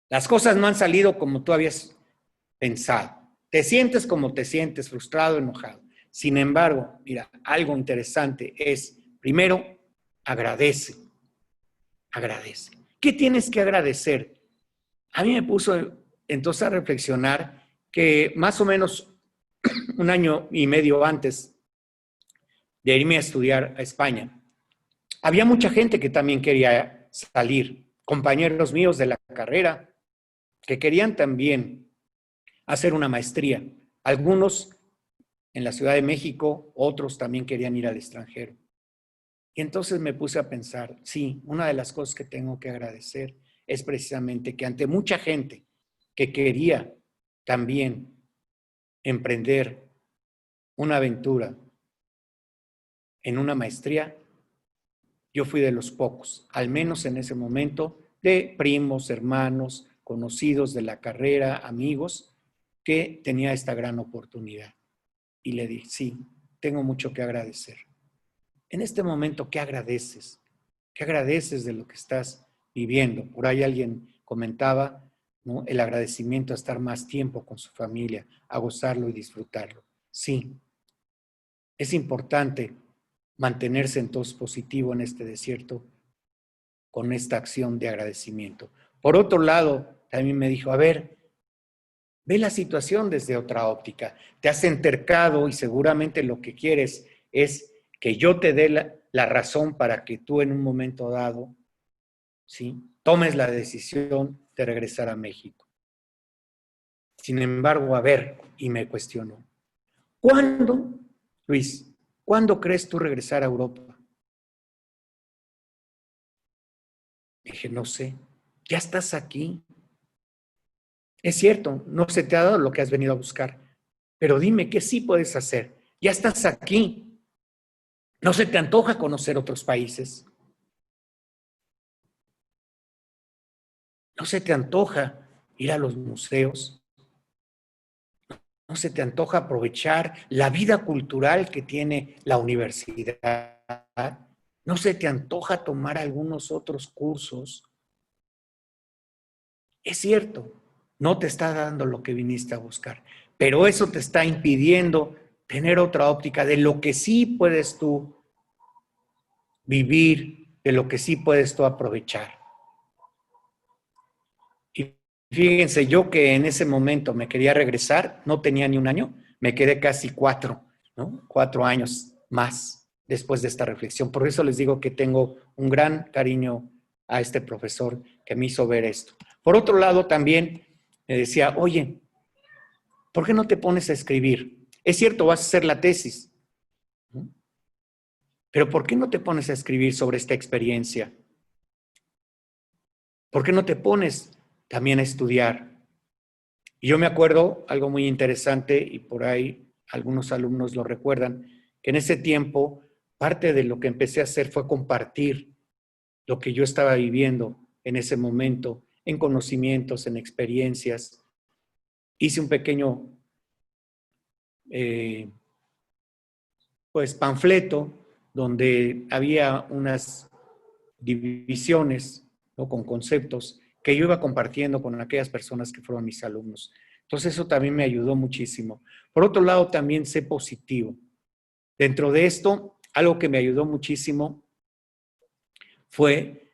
Las cosas no han salido como tú habías pensado. Te sientes como te sientes, frustrado, enojado. Sin embargo, mira, algo interesante es, primero, agradece. Agradece. ¿Qué tienes que agradecer? A mí me puso entonces a reflexionar que más o menos un año y medio antes de irme a estudiar a España, había mucha gente que también quería salir, compañeros míos de la carrera, que querían también hacer una maestría. Algunos en la Ciudad de México, otros también querían ir al extranjero. Y entonces me puse a pensar, sí, una de las cosas que tengo que agradecer es precisamente que ante mucha gente que quería también emprender una aventura en una maestría, yo fui de los pocos, al menos en ese momento, de primos, hermanos, conocidos de la carrera, amigos, que tenía esta gran oportunidad. Y le dije, sí, tengo mucho que agradecer. En este momento, ¿qué agradeces? ¿Qué agradeces de lo que estás viviendo? Por ahí alguien comentaba, ¿no?, el agradecimiento a estar más tiempo con su familia, a gozarlo y disfrutarlo. Sí, es importante mantenerse entonces positivo en este desierto con esta acción de agradecimiento. Por otro lado, también me dijo, a ver, ve la situación desde otra óptica. Te has entercado y seguramente lo que quieres es que yo te dé la razón para que tú en un momento dado, ¿sí?, tomes la decisión de regresar a México. Sin embargo, a ver, y me cuestionó, ¿cuándo, Luis, cuándo crees tú regresar a Europa? Dije, no sé, ya estás aquí. Es cierto, no se te ha dado lo que has venido a buscar, pero dime, ¿qué sí puedes hacer? Ya estás aquí. ¿No se te antoja conocer otros países? ¿No se te antoja ir a los museos? ¿No se te antoja aprovechar la vida cultural que tiene la universidad? ¿No se te antoja tomar algunos otros cursos? Es cierto, no te está dando lo que viniste a buscar, pero eso te está impidiendo tener otra óptica de lo que sí puedes tú vivir, de lo que sí puedes tú aprovechar. Fíjense, yo que en ese momento me quería regresar, no tenía ni un año, me quedé casi 4, ¿no? 4 años más después de esta reflexión. Por eso les digo que tengo un gran cariño a este profesor que me hizo ver esto. Por otro lado, también me decía, oye, ¿por qué no te pones a escribir? Es cierto, vas a hacer la tesis, ¿no? Pero ¿por qué no te pones a escribir sobre esta experiencia? ¿Por qué no te pones también a estudiar? Y yo me acuerdo algo muy interesante, y por ahí algunos alumnos lo recuerdan, que en ese tiempo parte de lo que empecé a hacer fue compartir lo que yo estaba viviendo en ese momento, en conocimientos, en experiencias. Hice un pequeño pues panfleto donde había unas divisiones, ¿no? Con conceptos que yo iba compartiendo con aquellas personas que fueron mis alumnos. Entonces eso también me ayudó muchísimo. Por otro lado, también sé positivo. Dentro de esto, algo que me ayudó muchísimo fue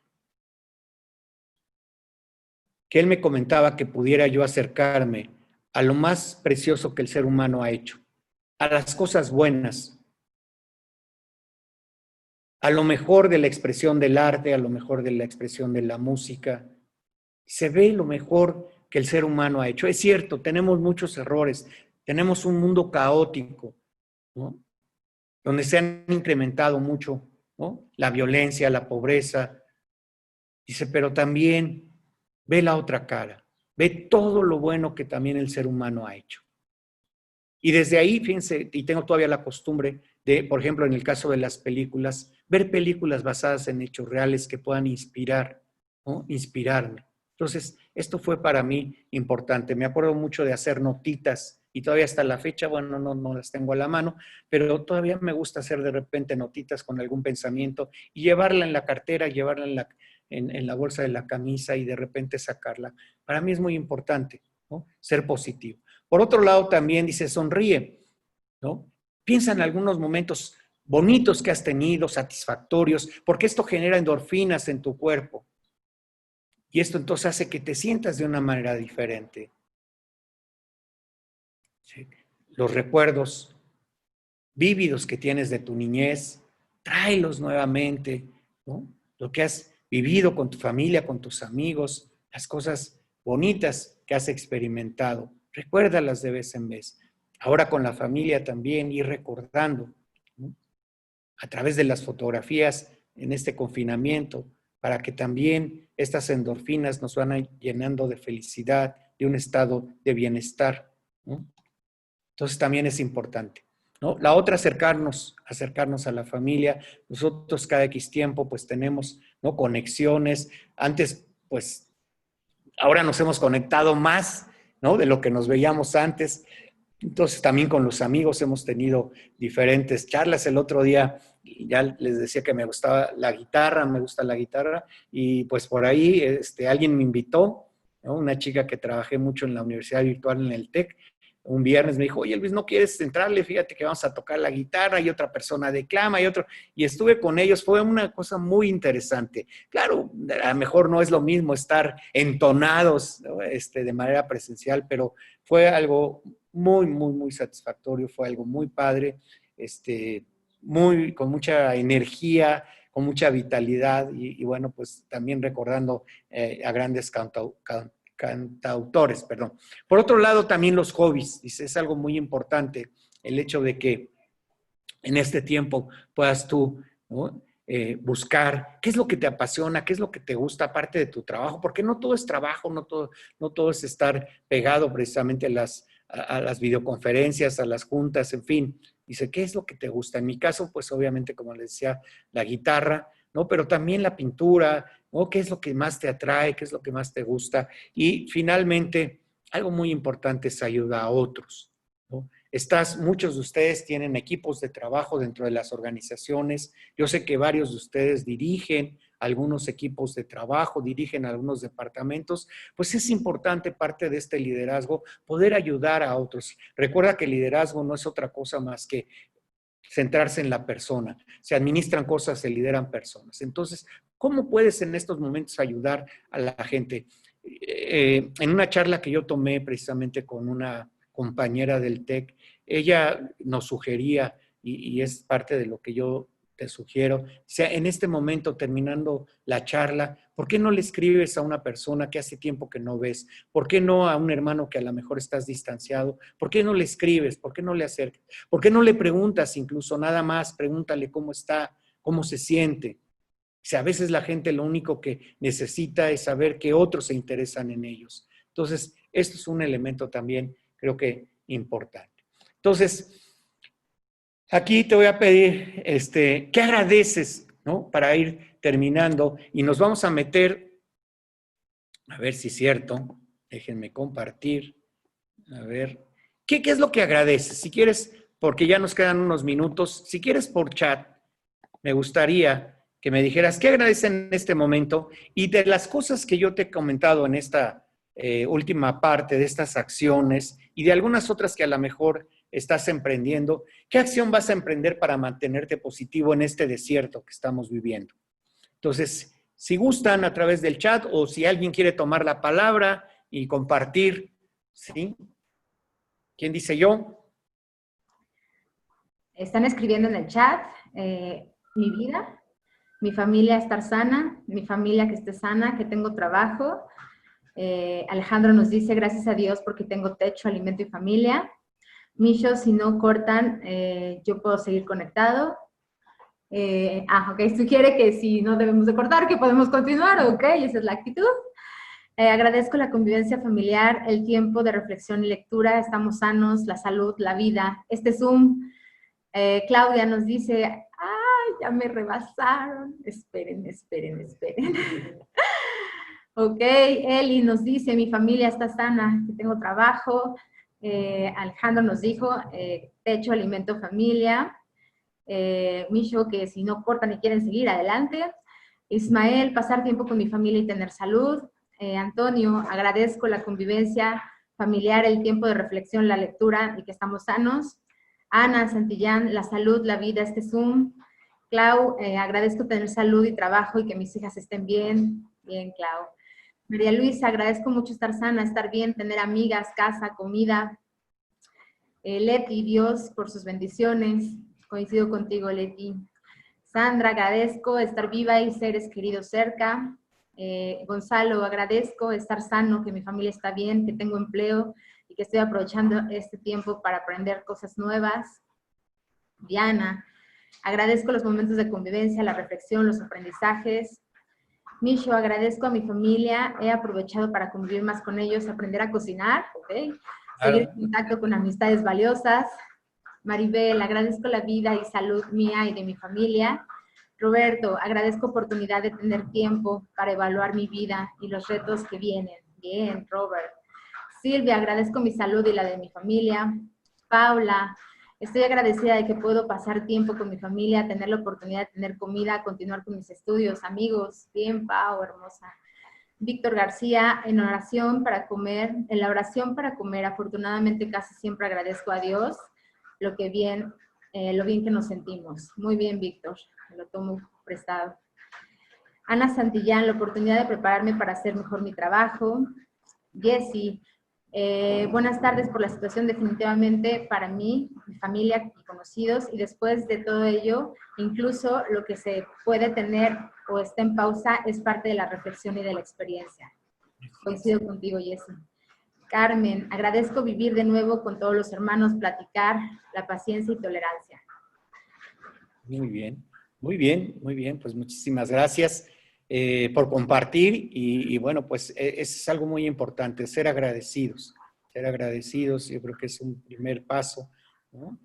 que él me comentaba que pudiera yo acercarme a lo más precioso que el ser humano ha hecho, a las cosas buenas, a lo mejor de la expresión del arte, a lo mejor de la expresión de la música. Se ve lo mejor que el ser humano ha hecho. Es cierto, tenemos muchos errores, tenemos un mundo caótico, ¿no? Donde se han incrementado mucho, ¿no? La violencia, la pobreza. Dice, pero también ve la otra cara, ve todo lo bueno que también el ser humano ha hecho. Y desde ahí, fíjense, y tengo todavía la costumbre de, por ejemplo, en el caso de las películas, ver películas basadas en hechos reales que puedan inspirar, ¿no? Inspirarme. Entonces, esto fue para mí importante. Me acuerdo mucho de hacer notitas y todavía hasta la fecha, bueno, no las tengo a la mano, pero todavía me gusta hacer de repente notitas con algún pensamiento y llevarla en la cartera, llevarla en la bolsa de la camisa y de repente sacarla. Para mí es muy importante, ¿no? Ser positivo. Por otro lado, también dice, sonríe, ¿no? Piensa en algunos momentos bonitos que has tenido, satisfactorios, porque esto genera endorfinas en tu cuerpo. Y esto entonces hace que te sientas de una manera diferente. ¿Sí? Los recuerdos vívidos que tienes de tu niñez, tráelos nuevamente, ¿no? Lo que has vivido con tu familia, con tus amigos, las cosas bonitas que has experimentado, recuérdalas de vez en vez. Ahora con la familia también ir recordando, ¿no? A través de las fotografías en este confinamiento, para que también estas endorfinas nos van llenando de felicidad, de un estado de bienestar, ¿no? Entonces también es importante, ¿no? La otra, acercarnos a la familia. Nosotros cada X tiempo pues tenemos, ¿no? Conexiones. Antes pues ahora nos hemos conectado más, ¿no? De lo que nos veíamos antes. Entonces también con los amigos hemos tenido diferentes charlas. El otro día ya les decía que me gustaba la guitarra, me gusta la guitarra, y pues por ahí alguien me invitó, ¿no? Una chica que trabajé mucho en la Universidad Virtual en el TEC, un viernes me dijo, oye Luis, ¿no quieres entrarle? Fíjate que vamos a tocar la guitarra y otra persona declama y estuve con ellos. Fue una cosa muy interesante. Claro, a lo mejor no es lo mismo estar entonados, ¿no? De manera presencial, pero fue algo muy satisfactorio, fue algo muy padre, con mucha energía, con mucha vitalidad y bueno, pues también recordando a grandes cantautores, perdón. Por otro lado, también los hobbies, dice, es algo muy importante el hecho de que en este tiempo puedas tú, ¿no? Buscar qué es lo que te apasiona, qué es lo que te gusta aparte de tu trabajo, porque no todo es trabajo, no todo es estar pegado precisamente a las videoconferencias, a las juntas, en fin. Dice, ¿qué es lo que te gusta? En mi caso, pues obviamente, como les decía, la guitarra, ¿no? Pero también la pintura, ¿no? ¿Qué es lo que más te atrae? ¿Qué es lo que más te gusta? Y finalmente, algo muy importante es ayuda a otros, ¿no? Muchos de ustedes tienen equipos de trabajo dentro de las organizaciones. Yo sé que varios de ustedes dirigen algunos equipos de trabajo, dirigen algunos departamentos. Pues es importante, parte de este liderazgo, poder ayudar a otros. Recuerda que el liderazgo no es otra cosa más que centrarse en la persona. Se administran cosas, se lideran personas. Entonces, ¿cómo puedes en estos momentos ayudar a la gente? en una charla que yo tomé precisamente con una compañera del TEC, ella nos sugería, y es parte de lo que yo te sugiero, o sea, en este momento, terminando la charla, ¿por qué no le escribes a una persona que hace tiempo que no ves? ¿Por qué no a un hermano que a lo mejor estás distanciado? ¿Por qué no le escribes? ¿Por qué no le acercas? ¿Por qué no le preguntas incluso nada más? Pregúntale cómo está, cómo se siente. O sea, a veces la gente lo único que necesita es saber que otros se interesan en ellos. Entonces, esto es un elemento también, creo que importante. Entonces, aquí te voy a pedir, ¿qué agradeces, ¿no? Para ir terminando y nos vamos a meter, a ver si es cierto, déjenme compartir, a ver, ¿qué es lo que agradeces? Si quieres, porque ya nos quedan unos minutos, si quieres por chat, me gustaría que me dijeras qué agradeces en este momento y de las cosas que yo te he comentado en esta última parte de estas acciones y de algunas otras que a lo mejor estás emprendiendo, ¿qué acción vas a emprender para mantenerte positivo en este desierto que estamos viviendo? Entonces, si gustan a través del chat o si alguien quiere tomar la palabra y compartir, ¿sí? ¿Quién dice yo? Están escribiendo en el chat, mi vida, mi familia estar sana, mi familia que esté sana, que tengo trabajo. Alejandro nos dice, gracias a Dios porque tengo techo, alimento y familia. Misho, si no cortan, yo puedo seguir conectado. Ok, sugiere que si no debemos de cortar, que podemos continuar, ok, esa es la actitud. Agradezco la convivencia familiar, el tiempo de reflexión y lectura, estamos sanos, la salud, la vida. Este Zoom, Claudia nos dice, ¡ay, ya me rebasaron! Esperen. Ok, Eli nos dice, mi familia está sana, que tengo trabajo. Alejandro nos dijo, techo, alimento, familia. Misho, que si no cortan y quieren seguir, adelante. Ismael, pasar tiempo con mi familia y tener salud. Antonio, agradezco la convivencia familiar, el tiempo de reflexión, la lectura y que estamos sanos. Ana Santillán, la salud, la vida, este Zoom. Clau, agradezco tener salud y trabajo y que mis hijas estén bien. Bien, Clau. María Luisa, agradezco mucho estar sana, estar bien, tener amigas, casa, comida. Leti, Dios por sus bendiciones. Coincido contigo, Leti. Sandra, agradezco estar viva y seres queridos cerca. Gonzalo, agradezco estar sano, que mi familia está bien, que tengo empleo y que estoy aprovechando este tiempo para aprender cosas nuevas. Diana, agradezco los momentos de convivencia, la reflexión, los aprendizajes. Misho, agradezco a mi familia, he aprovechado para convivir más con ellos, aprender a cocinar, ¿ok? Seguir en contacto con amistades valiosas. Maribel, agradezco la vida y salud mía y de mi familia. Roberto, agradezco oportunidad de tener tiempo para evaluar mi vida y los retos que vienen. Bien, Robert. Silvia, agradezco mi salud y la de mi familia. Paula, estoy agradecida de que puedo pasar tiempo con mi familia, tener la oportunidad de tener comida, continuar con mis estudios. Amigos, bien, Pau, hermosa. Víctor García, en la oración para comer, afortunadamente casi siempre agradezco a Dios lo bien que nos sentimos. Muy bien, Víctor, lo tomo prestado. Ana Santillán, la oportunidad de prepararme para hacer mejor mi trabajo. Jessie, buenas tardes por la situación definitivamente para mí, mi familia y conocidos, y después de todo ello, incluso lo que se puede tener o está en pausa es parte de la reflexión y de la experiencia. Coincido contigo, Jessie. Carmen, agradezco vivir de nuevo con todos los hermanos, platicar, la paciencia y tolerancia. Muy bien, muy bien, muy bien. Pues muchísimas gracias por compartir y bueno, pues es algo muy importante, ser agradecidos. Ser agradecidos, yo creo que es un primer paso, ¿no?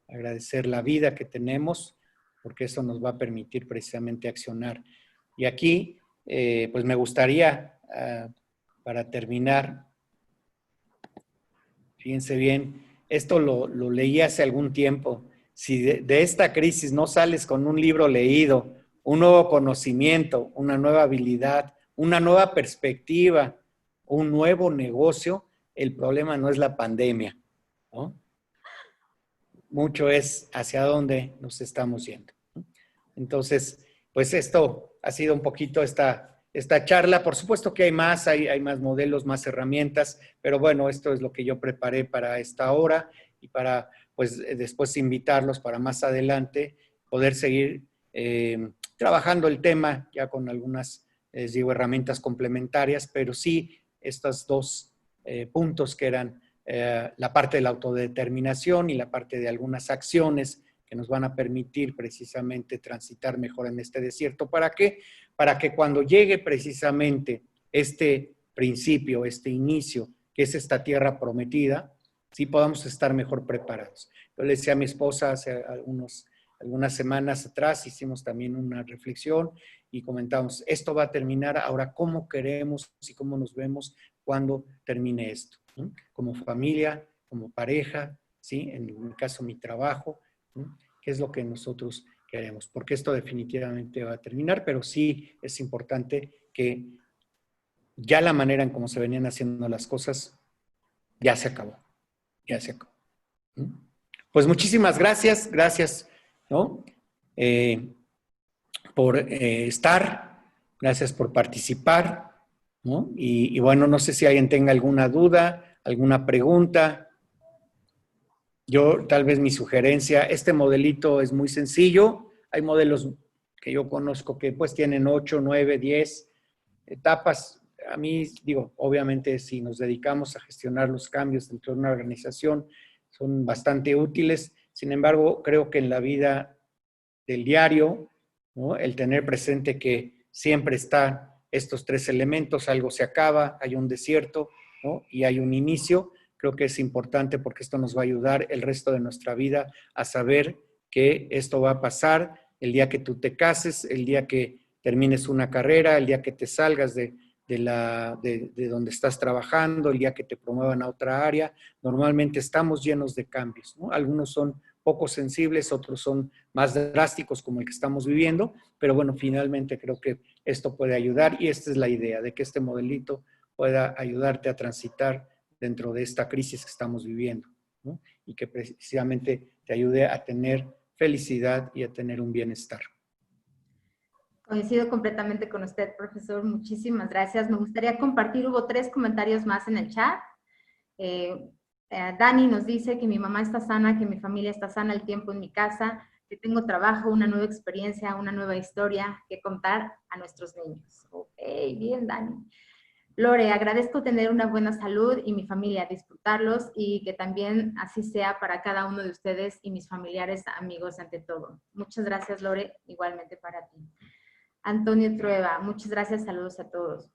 Agradecer la vida que tenemos, porque eso nos va a permitir precisamente accionar. Y aquí, pues me gustaría, para terminar, fíjense bien, esto lo leí hace algún tiempo. Si de esta crisis no sales con un libro leído, un nuevo conocimiento, una nueva habilidad, una nueva perspectiva, un nuevo negocio, el problema no es la pandemia, ¿no? Mucho es hacia dónde nos estamos yendo. Entonces, pues esto ha sido un poquito esta esta charla. Por supuesto que hay más, hay más modelos, más herramientas, pero bueno, esto es lo que yo preparé para esta hora y para, pues, después invitarlos para más adelante poder seguir trabajando el tema ya con algunas, les digo, herramientas complementarias, pero sí estos dos puntos que eran la parte de la autodeterminación y la parte de algunas acciones que nos van a permitir precisamente transitar mejor en este desierto. ¿Para qué? Para que cuando llegue precisamente este principio, este inicio, que es esta tierra prometida, sí podamos estar mejor preparados. Yo le decía a mi esposa hace algunas semanas atrás, hicimos también una reflexión y comentamos, esto va a terminar, ahora cómo queremos y cómo nos vemos cuando termine esto, ¿no? Como familia, como pareja, ¿sí? En mi caso, mi trabajo, ¿no? ¿Qué es lo que nosotros queremos? Porque esto definitivamente va a terminar, pero sí es importante que ya la manera en cómo se venían haciendo las cosas ya se acabó, ya se acabó. Pues muchísimas gracias, gracias, ¿no? Por estar, gracias por participar, ¿no? Y bueno, no sé si alguien tenga alguna duda, alguna pregunta. Yo, tal vez mi sugerencia, este modelito es muy sencillo. Hay modelos que yo conozco que pues tienen 8, 9, 10 etapas. A mí, digo, obviamente si nos dedicamos a gestionar los cambios dentro de una organización, son bastante útiles. Sin embargo, creo que en la vida del diario, ¿no? El tener presente que siempre están estos tres elementos, algo se acaba, hay un desierto, ¿no? Y hay un inicio. Creo que es importante porque esto nos va a ayudar el resto de nuestra vida a saber que esto va a pasar el día que tú te cases, el día que termines una carrera, el día que te salgas de donde estás trabajando, el día que te promuevan a otra área. Normalmente estamos llenos de cambios, ¿no? Algunos son poco sensibles, otros son más drásticos como el que estamos viviendo, pero bueno, finalmente creo que esto puede ayudar y esta es la idea, de que este modelito pueda ayudarte a transitar dentro de esta crisis que estamos viviendo, ¿no? Y que precisamente te ayude a tener felicidad y a tener un bienestar. Coincido completamente con usted, profesor. Muchísimas gracias. Me gustaría compartir, hubo 3 comentarios más en el chat. Dani nos dice que mi mamá está sana, que mi familia está sana, el tiempo en mi casa, que tengo trabajo, una nueva experiencia, una nueva historia que contar a nuestros niños. Ok, bien, Dani. Lore, agradezco tener una buena salud y mi familia, disfrutarlos y que también así sea para cada uno de ustedes y mis familiares, amigos, ante todo. Muchas gracias, Lore, igualmente para ti. Antonio Trueba, muchas gracias, saludos a todos.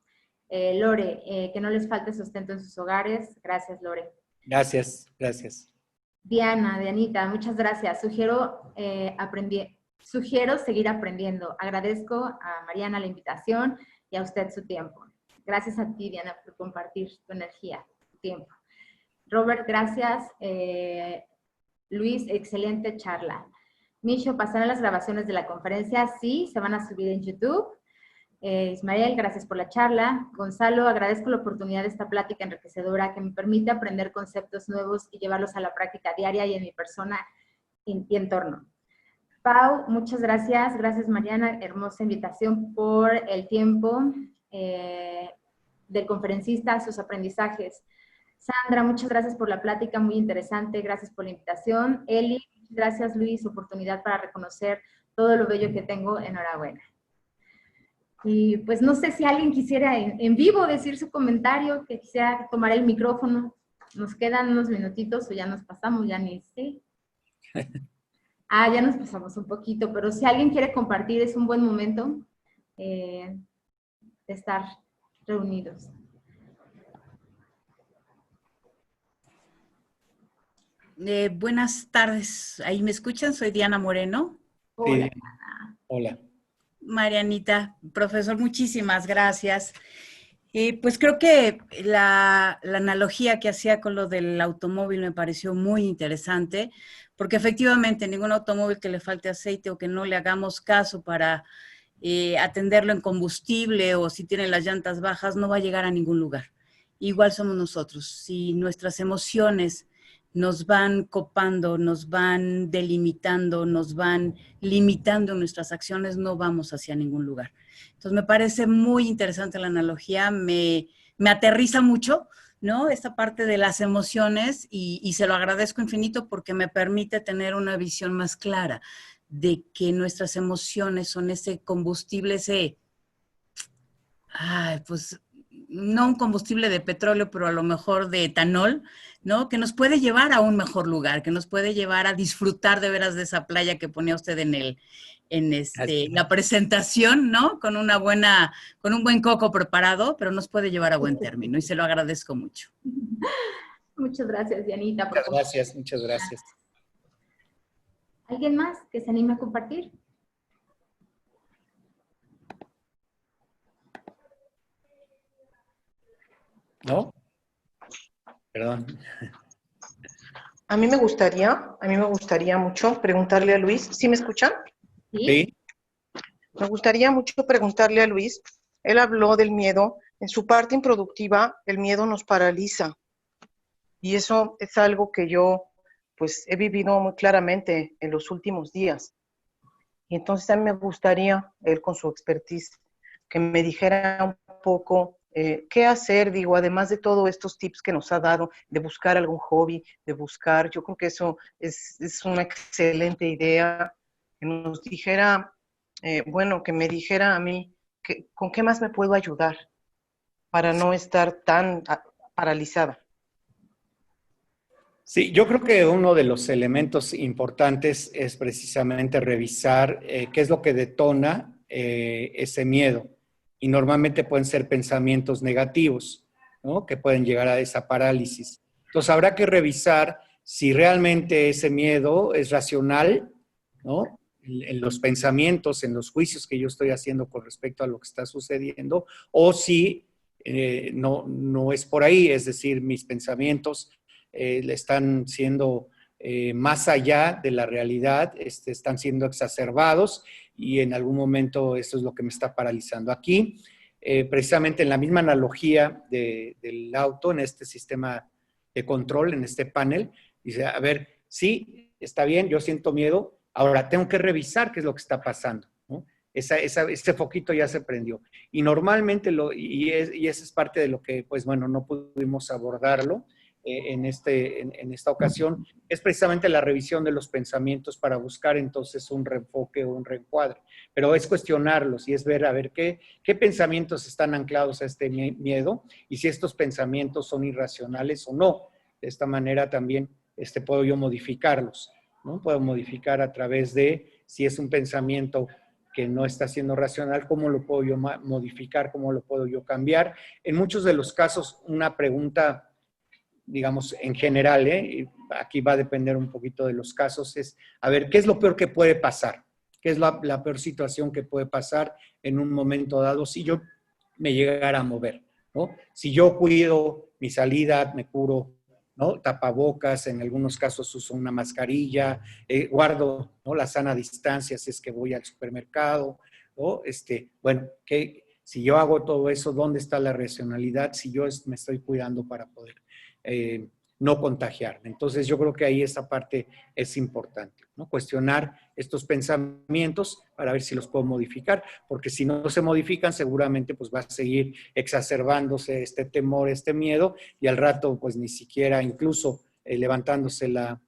Lore, que no les falte sustento en sus hogares. Gracias, Lore. Gracias, gracias. Dianita, muchas gracias. Sugiero seguir aprendiendo. Agradezco a Mariana la invitación y a usted su tiempo. Gracias a ti, Diana, por compartir tu energía, tu tiempo. Robert, gracias. Luis, excelente charla. Micho, ¿pasarán las grabaciones de la conferencia? Sí, se van a subir en YouTube. Ismael, gracias por la charla. Gonzalo, agradezco la oportunidad de esta plática enriquecedora que me permite aprender conceptos nuevos y llevarlos a la práctica diaria y en mi persona y entorno. Pau, muchas gracias. Gracias, Mariana. Hermosa invitación por el tiempo del conferencista, sus aprendizajes. Sandra, muchas gracias por la plática, muy interesante. Gracias por la invitación. Eli, gracias, Luis, oportunidad para reconocer todo lo bello que tengo. Enhorabuena. Y pues no sé si alguien quisiera en vivo decir su comentario, que quisiera tomar el micrófono. Nos quedan unos minutitos o ya nos pasamos, ya ni sé. Ya nos pasamos un poquito, pero si alguien quiere compartir es un buen momento de estar reunidos. Buenas tardes. ¿Ahí me escuchan? Soy Diana Moreno. Hola. Sí. Hola. Marianita, profesor, muchísimas gracias. Pues creo que la analogía que hacía con lo del automóvil me pareció muy interesante, porque efectivamente ningún automóvil que le falte aceite o que no le hagamos caso para atenderlo en combustible o si tiene las llantas bajas no va a llegar a ningún lugar. Igual somos nosotros. Si nuestras emociones nos van copando, nos van delimitando, nos van limitando nuestras acciones, no vamos hacia ningún lugar. Entonces me parece muy interesante la analogía, me aterriza mucho, ¿no? Esta parte de las emociones y se lo agradezco infinito porque me permite tener una visión más clara de que nuestras emociones son ese combustible, pues no un combustible de petróleo, pero a lo mejor de etanol, ¿no? Que nos puede llevar a un mejor lugar, que nos puede llevar a disfrutar de veras de esa playa que ponía usted la presentación, ¿no? Con un buen coco preparado, pero nos puede llevar a buen término y se lo agradezco mucho. Muchas gracias, Dianita. Muchas gracias, muchas gracias. ¿Alguien más que se anime a compartir? ¿No? Perdón. A mí me gustaría mucho preguntarle a Luis, ¿sí me escuchan? Sí. Me gustaría mucho preguntarle a Luis, él habló del miedo, en su parte improductiva el miedo nos paraliza y eso es algo que yo pues he vivido muy claramente en los últimos días. Y entonces a mí me gustaría, él con su expertise, que me dijera un poco qué hacer, digo, además de todos estos tips que nos ha dado, de buscar algún hobby, yo creo que eso es una excelente idea, que nos dijera, que me dijera a mí, ¿con qué más me puedo ayudar para no estar tan paralizada? Sí, yo creo que uno de los elementos importantes es precisamente revisar qué es lo que detona ese miedo. Y normalmente pueden ser pensamientos negativos, ¿no? Que pueden llegar a esa parálisis. Entonces habrá que revisar si realmente ese miedo es racional, ¿no? En los pensamientos, en los juicios que yo estoy haciendo con respecto a lo que está sucediendo, o si no es por ahí, es decir, mis pensamientos están siendo más allá de la realidad, están siendo exacerbados y en algún momento eso es lo que me está paralizando. Aquí, precisamente en la misma analogía del auto, en este sistema de control, en este panel, dice, a ver, sí, está bien, yo siento miedo, ahora tengo que revisar qué es lo que está pasando, ¿no? Ese foquito ya se prendió. Y normalmente, esa es parte de lo que, pues bueno, no pudimos abordarlo en esta ocasión, es precisamente la revisión de los pensamientos para buscar entonces un reenfoque o un reencuadre. Pero es cuestionarlos y es ver, a ver, qué pensamientos están anclados a este miedo y si estos pensamientos son irracionales o no. De esta manera también puedo yo modificarlos, ¿no? Puedo modificar a través de, si es un pensamiento que no está siendo racional, ¿cómo lo puedo yo modificar? ¿Cómo lo puedo yo cambiar? En muchos de los casos, una pregunta, digamos, en general, aquí va a depender un poquito de los casos, es, a ver, ¿qué es lo peor que puede pasar? ¿Qué es la peor situación que puede pasar en un momento dado si yo me llegara a mover, ¿no? Si yo cuido mi salida, me curo, ¿no? Tapabocas, en algunos casos uso una mascarilla, guardo, ¿no? La sana distancia si es que voy al supermercado, ¿no? Bueno, si yo hago todo eso, ¿dónde está la racionalidad? Si yo me estoy cuidando para poder no contagiarme. Entonces yo creo que ahí esta parte es importante, ¿no? Cuestionar estos pensamientos para ver si los puedo modificar, porque si no se modifican seguramente pues va a seguir exacerbándose este temor, este miedo y al rato pues ni siquiera incluso levantándose la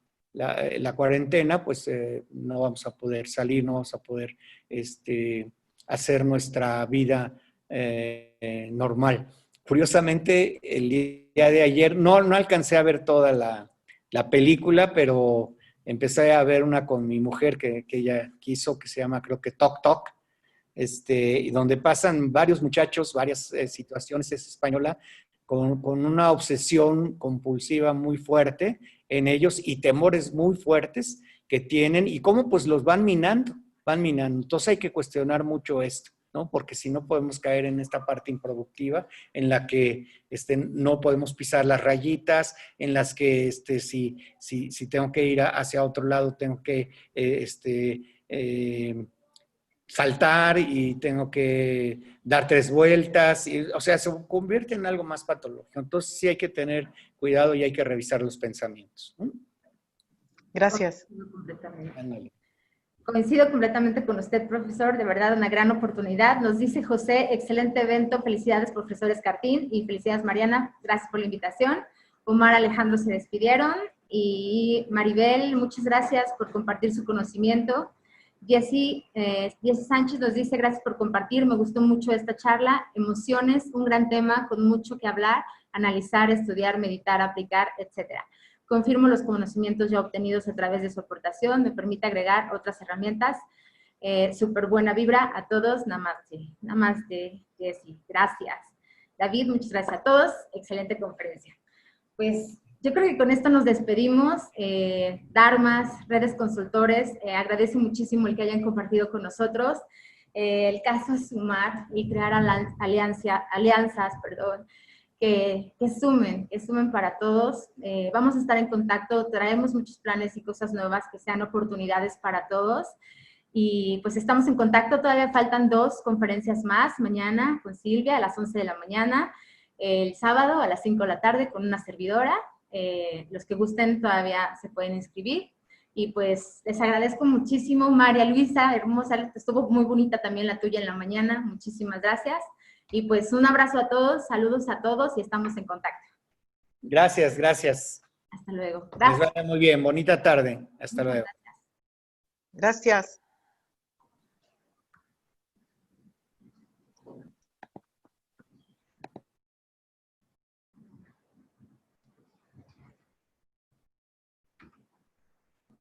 cuarentena pues no vamos a poder salir, no vamos a poder hacer nuestra vida normal. Curiosamente, el día de ayer, no alcancé a ver toda la película, pero empecé a ver una con mi mujer que ella quiso, que se llama, creo que Tok Tok, y donde pasan varios muchachos, varias situaciones, es española, con una obsesión compulsiva muy fuerte en ellos y temores muy fuertes que tienen y cómo pues los van minando. Entonces hay que cuestionar mucho esto, ¿no? Porque si no podemos caer en esta parte improductiva en la que no podemos pisar las rayitas, en las que si tengo que ir hacia otro lado, tengo que saltar y tengo que dar 3 vueltas, o sea, se convierte en algo más patológico. Entonces sí hay que tener cuidado y hay que revisar los pensamientos. Gracias. Ándale. Coincido completamente con usted, profesor, de verdad una gran oportunidad. Nos dice José, excelente evento, felicidades, profesor Escartín, y felicidades, Mariana, gracias por la invitación. Omar, Alejandro se despidieron, y Maribel, muchas gracias por compartir su conocimiento. Jessy Sánchez nos dice, gracias por compartir, me gustó mucho esta charla, emociones, un gran tema con mucho que hablar, analizar, estudiar, meditar, aplicar, etcétera. Confirmo los conocimientos ya obtenidos a través de su aportación, me permite agregar otras herramientas. Súper buena vibra a todos, namaste, Jessy, gracias. David, muchas gracias a todos, excelente conferencia. Pues yo creo que con esto nos despedimos. Dharmas, redes consultores, agradezco muchísimo el que hayan compartido con nosotros. El caso es sumar y crear alianzas, que sumen para todos. Vamos a estar en contacto, traemos muchos planes y cosas nuevas que sean oportunidades para todos. Y pues estamos en contacto, todavía faltan 2 conferencias más, mañana con Silvia a las 11 de la mañana, el sábado a las 5 de la tarde con una servidora. Los que gusten todavía se pueden inscribir. Y pues les agradezco muchísimo. María Luisa, hermosa, estuvo muy bonita también la tuya en la mañana, muchísimas gracias. Y pues un abrazo a todos, saludos a todos y estamos en contacto. Gracias, gracias. Hasta luego. Gracias. Les vaya muy bien, bonita tarde. Hasta luego. Gracias.